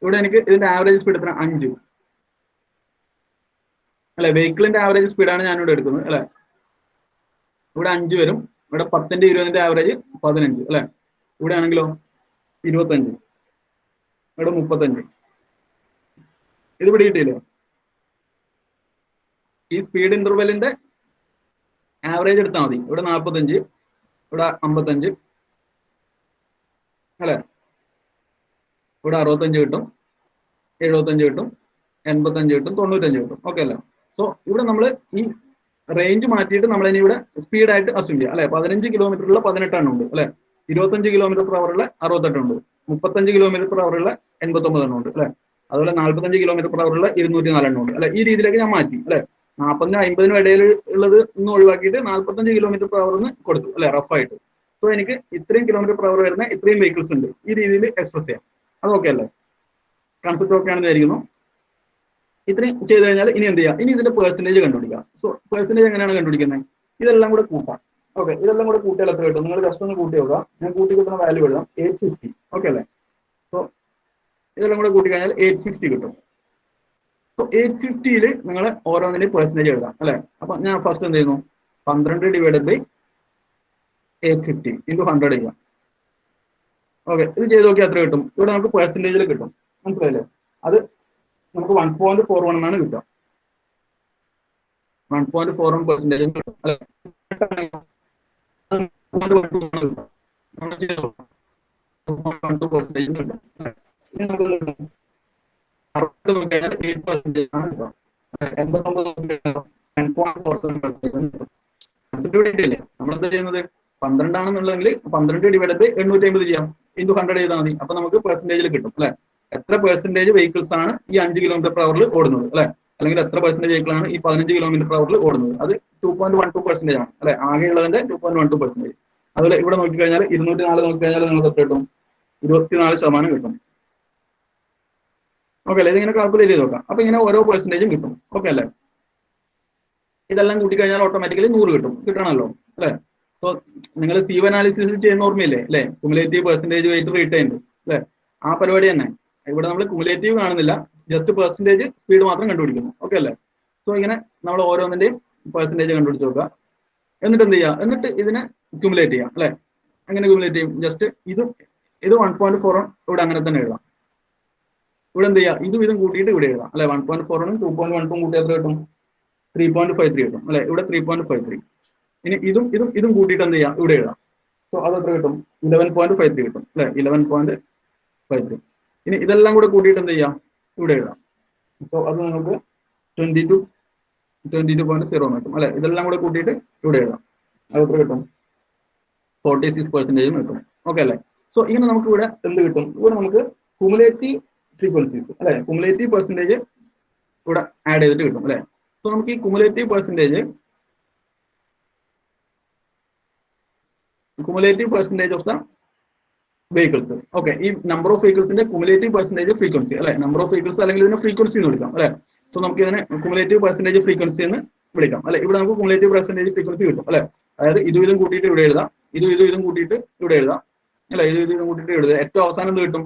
ഇവിടെ എനിക്ക് ഇതിന്റെ ആവറേജ് സ്പീഡ് എത്ര? 5 അല്ലെ? വെഹിക്കിളിന്റെ ആവറേജ് സ്പീഡാണ് ഞാനിവിടെ എടുക്കുന്നത് അല്ലെ? ഇവിടെ 5 വരും. ഇവിടെ 10ന്റെ 20ന്റെ ആവറേജ് 15 അല്ലെ? ഇവിടെ ആണെങ്കിലോ 25, ഇവിടെ 35. ഇത് പിടികിട്ടിയില്ലേ? ഈ സ്പീഡ് ഇന്റർവെല്ലിന്റെ ആവറേജ് എടുത്താൽ മതി. ഇവിടെ 45, ഇവിടെ 55 അല്ലെ? ഇവിടെ 65 കിട്ടും, 75 കിട്ടും, 85 കിട്ടും, 95 കിട്ടും. ഓക്കെ അല്ലേ? സോ ഇവിടെ നമ്മൾ ഈ റേഞ്ച് മാറ്റിയിട്ട് നമ്മൾ ഇനി ഇവിടെ സ്പീഡായിട്ട് അസ്യൂം ചെയ്യാം അല്ലെ? 15 കിലോമീറ്ററുള്ള 18 എണ്ണം ഉണ്ട് അല്ലെ? 25 കിലോമീറ്റർ പെർ അവറുള്ള 68 ഉണ്ട്, 35 കിലോമീറ്റർ പെർ അവറുള്ള 89 എണ്ണം ഉണ്ട് അല്ലെ? അതുപോലെ 45 കിലോമീറ്റർ പെർ അവറുള്ള 204 എണ്ണം ഉണ്ട് അല്ലെ? ഈ രീതിയിലേക്ക് ഞാൻ മാറ്റി അല്ലെ? 40നും 50നും ഇടയിൽ ഉള്ളത് ഒന്ന് ഒഴിവാക്കിയിട്ട് 45 കിലോമീറ്റർ പെർ അവറിന് കൊടുത്തു അല്ലെ? റഫായിട്ട്. സോ എനിക്ക് ഇത്രയും കിലോമീറ്റർ പെർ അവർ വരുന്ന ഇത്രയും വെഹിക്കിൾസ് ഉണ്ട്. ഈ രീതിയിൽ എക്സ്പ്രസ് ചെയ്യാം. അത് ഓക്കെ അല്ലേ? കൺസെപ്റ്റ് ഓക്കെ ആണെന്ന് വിചാരിക്കുന്നു. ഇത്രയും ചെയ്ത് കഴിഞ്ഞാൽ ഇനി എന്ത് ചെയ്യാം? ഇനി ഇതിന്റെ പെർസെന്റേജ് കണ്ടുപിടിക്കാം. സോ പെർസെന്റേജ് എങ്ങനെയാണ് കണ്ടുപിടിക്കുന്നത്? ഇതെല്ലാം കൂടെ കൂട്ടാം. ഓക്കെ, ഇതെല്ലാം കൂടെ കൂട്ടിയാൽ എത്ര കിട്ടും? നിങ്ങൾ ജസ്റ്റ് ഒന്ന് കൂട്ടി നോക്കുക. ഞാൻ കൂട്ടി കിട്ടുന്ന വാല്യൂ എഴുതാം, 850. ഓക്കെ അല്ലേ? സോ ഇതെല്ലാം കൂടെ കൂട്ടി കഴിഞ്ഞാൽ 850 കിട്ടും. സോ 850യിൽ നിങ്ങൾ ഓരോന്നിന്റെയും പെർസെന്റേജ് എഴുതാം അല്ലെ? അപ്പൊ ഞാൻ ഫസ്റ്റ് എന്ത് ചെയ്യുന്നു? 12 ഡിവൈഡഡ് ബൈ 850 ഇൻറ്റു 100 ചെയ്യാം. ഓക്കെ, ഇത് ചെയ്ത് നോക്കിയാൽ എത്ര കിട്ടും? ഇവിടെ നമുക്ക് പെർസെന്റേജിൽ കിട്ടും. മനസ്സിലായില്ലേ? അത് നമുക്ക് 1.41 എന്നാണ് കിട്ടുക. 1.41% കിട്ടും അല്ലെ? നമ്മളെന്താ ചെയ്യുന്നത്? 12 ആണെന്നുള്ളതെങ്കിൽ 12 ഡിവൈഡഡ് ബൈ 850 ചെയ്യാം, ഇൻറ്റു 100 ചെയ്താൽ മതി. അപ്പൊ നമുക്ക് പെർസെന്റേജിൽ കിട്ടും അല്ലെ? എത്ര പെർസെന്റേജ് വെഹിക്കിൾസ് ആണ് ഈ 5 കിലോമീറ്റർ പെർ അവറിൽ ഓടുന്നത് അല്ലെ? അല്ലെങ്കിൽ എത്ര പെർസെന്റേജ് വെഹിക്കിൾ ആണ് ഈ 15 കിലോമീറ്റർ പെർ അവറിൽ ഓടുന്നത്? അത് 2.12% ആണ് അല്ലെ? ആകെ ഉള്ളതിന്റെ 2.12%. അതുപോലെ ഇവിടെ നോക്കിക്കഴിഞ്ഞാൽ 204 നോക്കിക്കഴിഞ്ഞാൽ നിങ്ങൾക്ക് എത്ര കിട്ടും? 24% കിട്ടും. ഓക്കെ അല്ലേ? ഇതിങ്ങനെ കാൽക്കുലേറ്റ് ചെയ്ത് നോക്കാം. അപ്പൊ ഇങ്ങനെ ഓരോ പെർസെന്റേജും കിട്ടും. ഓക്കെ അല്ലേ? ഇതെല്ലാം കൂട്ടിക്കഴിഞ്ഞാൽ ഓട്ടോമാറ്റിക്കലി 100 കിട്ടും. കിട്ടണമല്ലോ അല്ലെ? സോ നിങ്ങൾ സീവ് അനാലിസിസ് ചെയ്യുന്ന ഓർമ്മയില്ലേ അല്ലെ? കുമുലേറ്റീവ് പെർസെന്റേജ് വെയിറ്റ് റീറ്റെയിൻഡ് അല്ലെ? ആ പരിപാടി തന്നെ. ഇവിടെ നമ്മൾ കുമുലേറ്റീവ് കാണുന്നില്ല, ജസ്റ്റ് പെർസെന്റേജ് സ്പീഡ് മാത്രം കണ്ടുപിടിക്കുന്നു. ഓക്കെ അല്ലേ? സോ ഇങ്ങനെ നമ്മൾ ഓരോന്നിന്റെയും പെർസെന്റേജ് കണ്ടുപിടിച്ച് നോക്കുക. എന്നിട്ട് എന്ത് ചെയ്യുക? എന്നിട്ട് ഇതിനെ ക്യുമുലേറ്റ് ചെയ്യാം അല്ലെ? അങ്ങനെ ക്യുമുലേറ്റ് ചെയ്യും. ജസ്റ്റ് ഇത് 1.4 ഇവിടെ അങ്ങനെ തന്നെ എഴുതാം. ഇവിടെ എന്ത് ചെയ്യുക? ഇതും കൂട്ടിയിട്ട് ഇവിടെ എഴുതാം അല്ലെ? 1.4 2.12 കൂട്ടി എത്ര കിട്ടും? 3.53 കിട്ടും അല്ലെ? ഇവിടെ 3.53. ഇനി ഇതും കൂട്ടിയിട്ട് എന്ത് ചെയ്യാം? ഇവിടെ എഴുതാം. സോ അത് എത്ര കിട്ടും? 11.53 കിട്ടും അല്ലെ? 11.53. ഇനി ഇതെല്ലാം കൂടെ കൂട്ടിയിട്ട് എന്ത് ചെയ്യാം? ഇവിടെ എഴുതാം. സോ അത് നമുക്ക് 22.0 കിട്ടും അല്ലെ? ഇതെല്ലാം കൂടെ കൂട്ടിയിട്ട് ഇവിടെ എഴുതാം. അത് എത്ര കിട്ടും? 46% കിട്ടും. ഓക്കെ അല്ലേ? സോ ഇങ്ങനെ നമുക്ക് ഇവിടെ എന്ത് കിട്ടും? ഇവിടെ നമുക്ക് കുമുലേറ്റീവ് ഫ്രീക്വൻസീസ് അല്ലെ? കുമുലേറ്റീവ് പെർസെന്റേജ് ഇവിടെ ആഡ് ചെയ്തിട്ട് കിട്ടും അല്ലെ? സോ നമുക്ക് ഈ cumulative percentage of the vehicles. Okay, ഈ നമ്പർ ഓഫ് വെഹിക്കിൾസിന്റെ കുമുലേറ്റീവ് പെർസെന്റേജ് ഫ്രീക്വൻസി അല്ലെ? നമ്പർ ഓഫ് വെഹിക്കിൾസ് അല്ലെങ്കിൽ ഇതിനെ ഫ്രീക്വൻസി എന്ന് വിളിക്കാം അല്ലെ? സോ നമുക്ക് ഇതിനെ കുമുലേറ്റീവ് പെർസെന്റേജ് ഫ്രീക്വൻസി എന്ന് വിളിക്കാം അല്ലെ? ഇവിടെ നമുക്ക് കുമുലേറ്റീവ് പെർസെന്റേജ് ഫ്രീക്വൻസി കിട്ടും അല്ലെ? അതായത് ഇതും കൂട്ടിയിട്ട് ഇവിടെ എഴുതാം, ഇതും കൂട്ടിയിട്ട് ഇവിടെ എഴുതാം അല്ലെ? ഇതും കൂട്ടിയിട്ട് ഇവിടെ എഴുതാം. ഏറ്റവും അവസാനം എന്ത് കിട്ടും?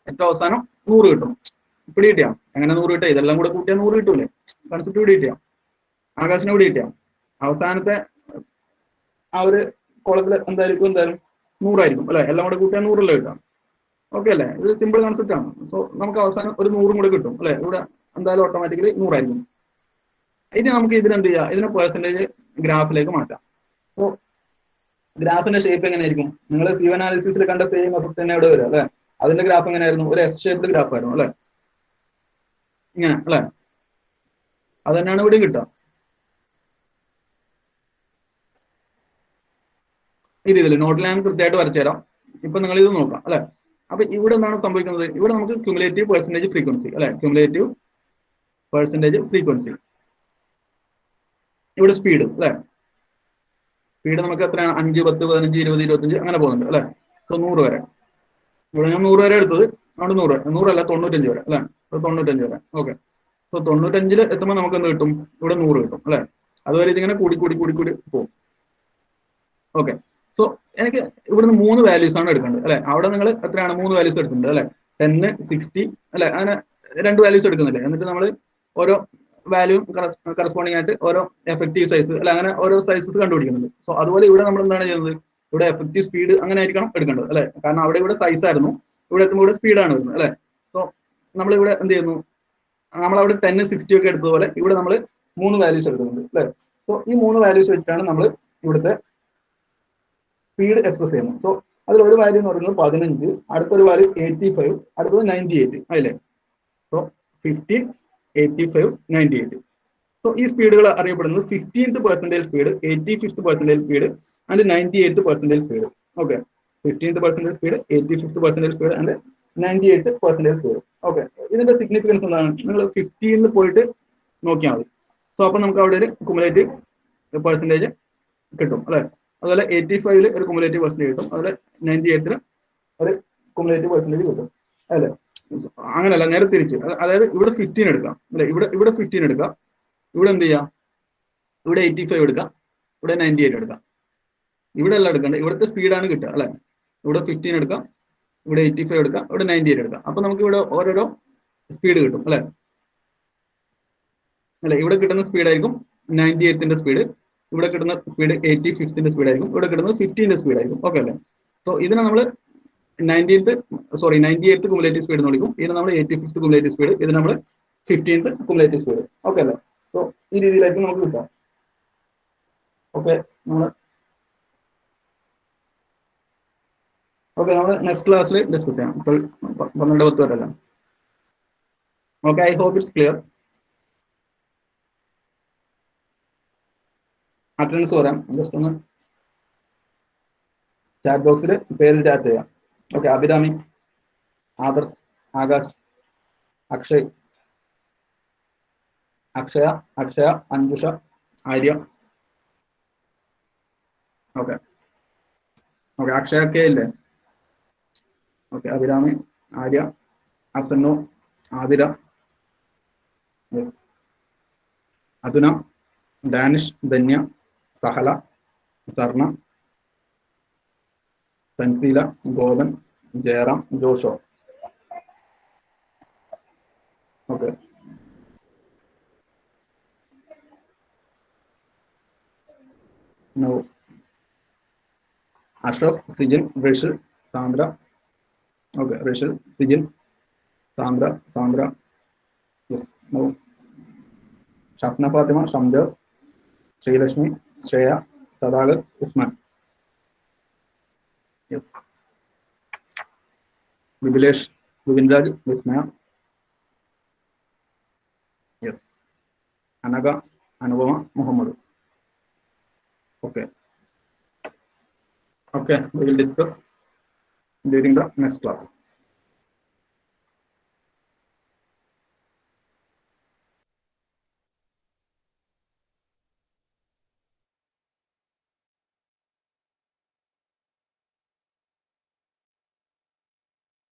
ഏറ്റവും അവസാനം 100 കിട്ടും. പിടി കിട്ടിയാം. എങ്ങനെ 100 കിട്ടാം? ഇതെല്ലാം കൂടെ കൂട്ടിയാൽ 100 കിട്ടൂലേ? കൺസെപ്റ്റ് പിടി കിട്ടിയാം. ആകാശിനെ പിടി കിട്ടിയാം. അവസാനത്തെ ആ ഒരു കോളത്തിൽ എന്തായിരിക്കും? 100 ആയിരിക്കും അല്ലെ? എല്ലാം കൂടെ കൂട്ടിയാൽ 100 കിട്ടാം. ഓക്കെ അല്ലേ? ഇത് സിമ്പിൾ കൺസെപ്റ്റ് ആണ്. സോ നമുക്ക് അവസാനം ഒരു 100 കൂടെ കിട്ടും അല്ലെ? ഇവിടെ എന്തായാലും ഓട്ടോമാറ്റിക്കലി 100 ആയിരിക്കും. ഇനി നമുക്ക് ഇതിനെന്ത് ചെയ്യാം? ഇതിനെ പെർസെന്റേജ് ഗ്രാഫിലേക്ക് മാറ്റാം. സോ ഗ്രാഫിന്റെ ഷേപ്പ് എങ്ങനെയായിരിക്കും? നിങ്ങൾ സീവ് അനാലിസിസിൽ കണ്ട സെയിം എഫക്ട് തന്നെ ഇവിടെ വരും അല്ലെ? അതിന്റെ ഗ്രാഫ് എങ്ങനെയായിരുന്നു? ഒരു എസ് ഷേപ്ഡ് ഗ്രാഫ് ആയിരുന്നു അല്ലെ, ഇങ്ങനെ അല്ലെ. അത് തന്നെയാണ് ഇവിടെ കിട്ടുക. ഈ രീതിയിൽ നോട്ടിൽ ഞാൻ കൃത്യമായിട്ട് വരച്ചു തരാം. ഇപ്പൊ നിങ്ങൾ ഇത് നോക്കാം അല്ലെ. അപ്പൊ ഇവിടെ എന്താണ് സംഭവിക്കുന്നത്? ഇവിടെ നമുക്ക് ക്യുമുലേറ്റീവ് പെർസെന്റേജ് ഫ്രീക്വൻസി അല്ലെ, ക്യുമുലേറ്റീവ് പെർസെന്റേജ് ഫ്രീക്വൻസി. ഇവിടെ സ്പീഡ് അല്ലെ, സ്പീഡ് നമുക്ക് എത്രയാണ്? 5, 10, 15, 20, 25 അങ്ങനെ പോകുന്നുണ്ട് അല്ലെ. സോ 100 വരെ. ഇവിടെ ഞാൻ 100 വരെ എടുത്തത്, അവിടെ 100 അല്ല 95 വരെ അല്ലെ. 95 വരെ. ഓക്കെ. സോ 95 എത്തുമ്പോൾ നമുക്ക് എന്ത് കിട്ടും? ഇവിടെ 100 കിട്ടും അല്ലെ. അതുവരെ ഇതിങ്ങനെ കൂടി കൂടി കൂടി കൂടി പോകും. ഓക്കെ. സോ എനിക്ക് ഇവിടുന്ന് 3 വാല്യൂസ് ആണ് എടുക്കേണ്ടത് അല്ലെ. അവിടെ നിങ്ങൾ എത്രയാണ്? 3 വാല്യൂസ് എടുക്കുന്നുണ്ട് അല്ലെ. 10, 60 അല്ലെ, അങ്ങനെ 2 വാല്യൂസ് എടുക്കുന്നില്ലേ. എന്നിട്ട് നമ്മൾ ഓരോ വാല്യൂ കറസ്പോണ്ടിങ് ആയിട്ട് ഓരോ എഫക്റ്റീവ് സൈസ് അല്ലെ, അങ്ങനെ ഓരോ സൈസസ് കണ്ടുപിടിക്കുന്നുണ്ട്. സോ അതുപോലെ ഇവിടെ നമ്മൾ എന്താണ് ചെയ്യുന്നത്? ഇവിടെ എഫക്റ്റീവ് സ്പീഡ് അങ്ങനെ ആയിരിക്കണം എടുക്കേണ്ടത് അല്ലെ. കാരണം അവിടെ ഇവിടെ സൈസ് ആയിരുന്നു, ഇവിടെ എത്തുമ്പോൾ ഇവിടെ സ്പീഡാണ് വരുന്നത് അല്ലെ. സോ നമ്മളിവിടെ എന്ത് ചെയ്യുന്നു? നമ്മളവിടെ 10, 60 ഒക്കെ എടുത്തതുപോലെ ഇവിടെ നമ്മൾ 3 വാല്യൂസ് എടുക്കുന്നുണ്ട് അല്ലെ. സോ ഈ 3 വാല്യൂസ് വെച്ചിട്ടാണ് നമ്മൾ ഇവിടുത്തെ സ്പീഡ് എക്സ്പ്രസ് ചെയ്യുന്നു. സോ അതിൽ ഒരു വാല്യൂ എന്ന് പറയുന്നത് 15, അടുത്തൊരു വാല്യൂ 85, അടുത്തത് 98 അല്ലേ. സോ 15, 85, 98. സോ ഈ സ്പീഡുകൾ അറിയപ്പെടുന്നത് 15th percentage speed, 85th percentage speed and 98th percentage speed. Okay, 15th percentage speed, 85th percentage speed and 98th percentage speed. Okay, ഇതിന്റെ സിഗ്നിഫിക്കൻസ് എന്താണ്? നിങ്ങൾ 15 പോയിട്ട് നോക്കിയാൽ മതി. സോ അപ്പൊ നമുക്ക് അവിടെ ഒരു കുമുലേറ്റീവ് പെർസെന്റേജ് കിട്ടും അല്ലെ. അതുപോലെ 85 ഒരു കുമുലേറ്റീവ് പെർസെന്റേജ് കിട്ടും, അതുപോലെ 98 ഒരു കുമുലേറ്റീവ് പെർസെന്റേജ് കിട്ടും അല്ലെ. അങ്ങനെയല്ല, നേരെ തിരിച്ച്. അതായത് ഇവിടെ 15 എടുക്കാം അല്ലെ, ഇവിടെ 15 എടുക്കാം, ഇവിടെ എന്ത് ചെയ്യാം? ഇവിടെ 85 എടുക്കാം, ഇവിടെ 98 എടുക്കാം. ഇവിടെ എല്ലാം എടുക്കണ്ടേ, ഇവിടുത്തെ സ്പീഡാണ് കിട്ടുക അല്ലെ. ഇവിടെ 15 എടുക്കാം, ഇവിടെ 85 എടുക്കാം, ഇവിടെ 98 എടുക്കാം. അപ്പൊ നമുക്ക് ഇവിടെ ഓരോരോ സ്പീഡ് കിട്ടും അല്ലെ. അല്ലെ, ഇവിടെ കിട്ടുന്ന സ്പീഡായിരിക്കും 98ന്റെ സ്പീഡ്, ഇവിടെ കിട്ടുന്ന സ്പീഡ് 85ന്റെ സ്പീഡ് ആയിരിക്കും, ഇവിടെ കിട്ടുന്നത് 15ന്റെ സ്പീഡ് ആയിരിക്കും. ഓക്കെ അല്ലേ. സോ ഇതിനെ നമ്മൾ 98th കുമുലേറ്റീവ് സ്പീഡ് എന്ന് വിളിക്കും. ഇതിനെ നമ്മൾ 85th കുമുലേറ്റീവ് സ്പീഡ്, ഇത് നമ്മൾ 15th കുമുലേറ്റീവ് സ്പീഡ്. ഓക്കെ അല്ലേ. സോ ഈ രീതിയിലായിരിക്കും നമുക്ക് കിട്ടാം. ഓക്കെ, നമ്മൾ നെക്സ്റ്റ് ക്ലാസ്സിൽ ഡിസ്കസ് ചെയ്യാം. ഇപ്പോൾ 12:10 വരെ അല്ല. Okay, I hope it's clear. Attendance പറയാം, ജസ്റ്റ് ഒന്ന് ചാറ്റ് ബോക്സിൽ പേര് ചാറ്റ് ചെയ്യാം. Okay, Abhirami, Adarsh, Akash, Akshay, Akshaya, Anjusha, Arya. Okay okay, Akshaya K ഇല്ലേ? Okay, Abhirami, Arya, Asannu, Athira, yes, Athuna, Danish, Dhanya, Sahala, Sarna, Thanseela, Gopan, Jayaram, Josho. Okay, Ashraf, Sijin, Rishil, Sandra. Okay, Rishil, Sijin, Sandra, yes. Shafna Fathima, Shamjas, Sreelakshmi, Shreya, Sadagar, Usman. Yes. Vipilesh, Vipinraj, Vismaya. Yes. Anagha, Anupama, Muhammad. Okay. Okay, we will discuss during the next class.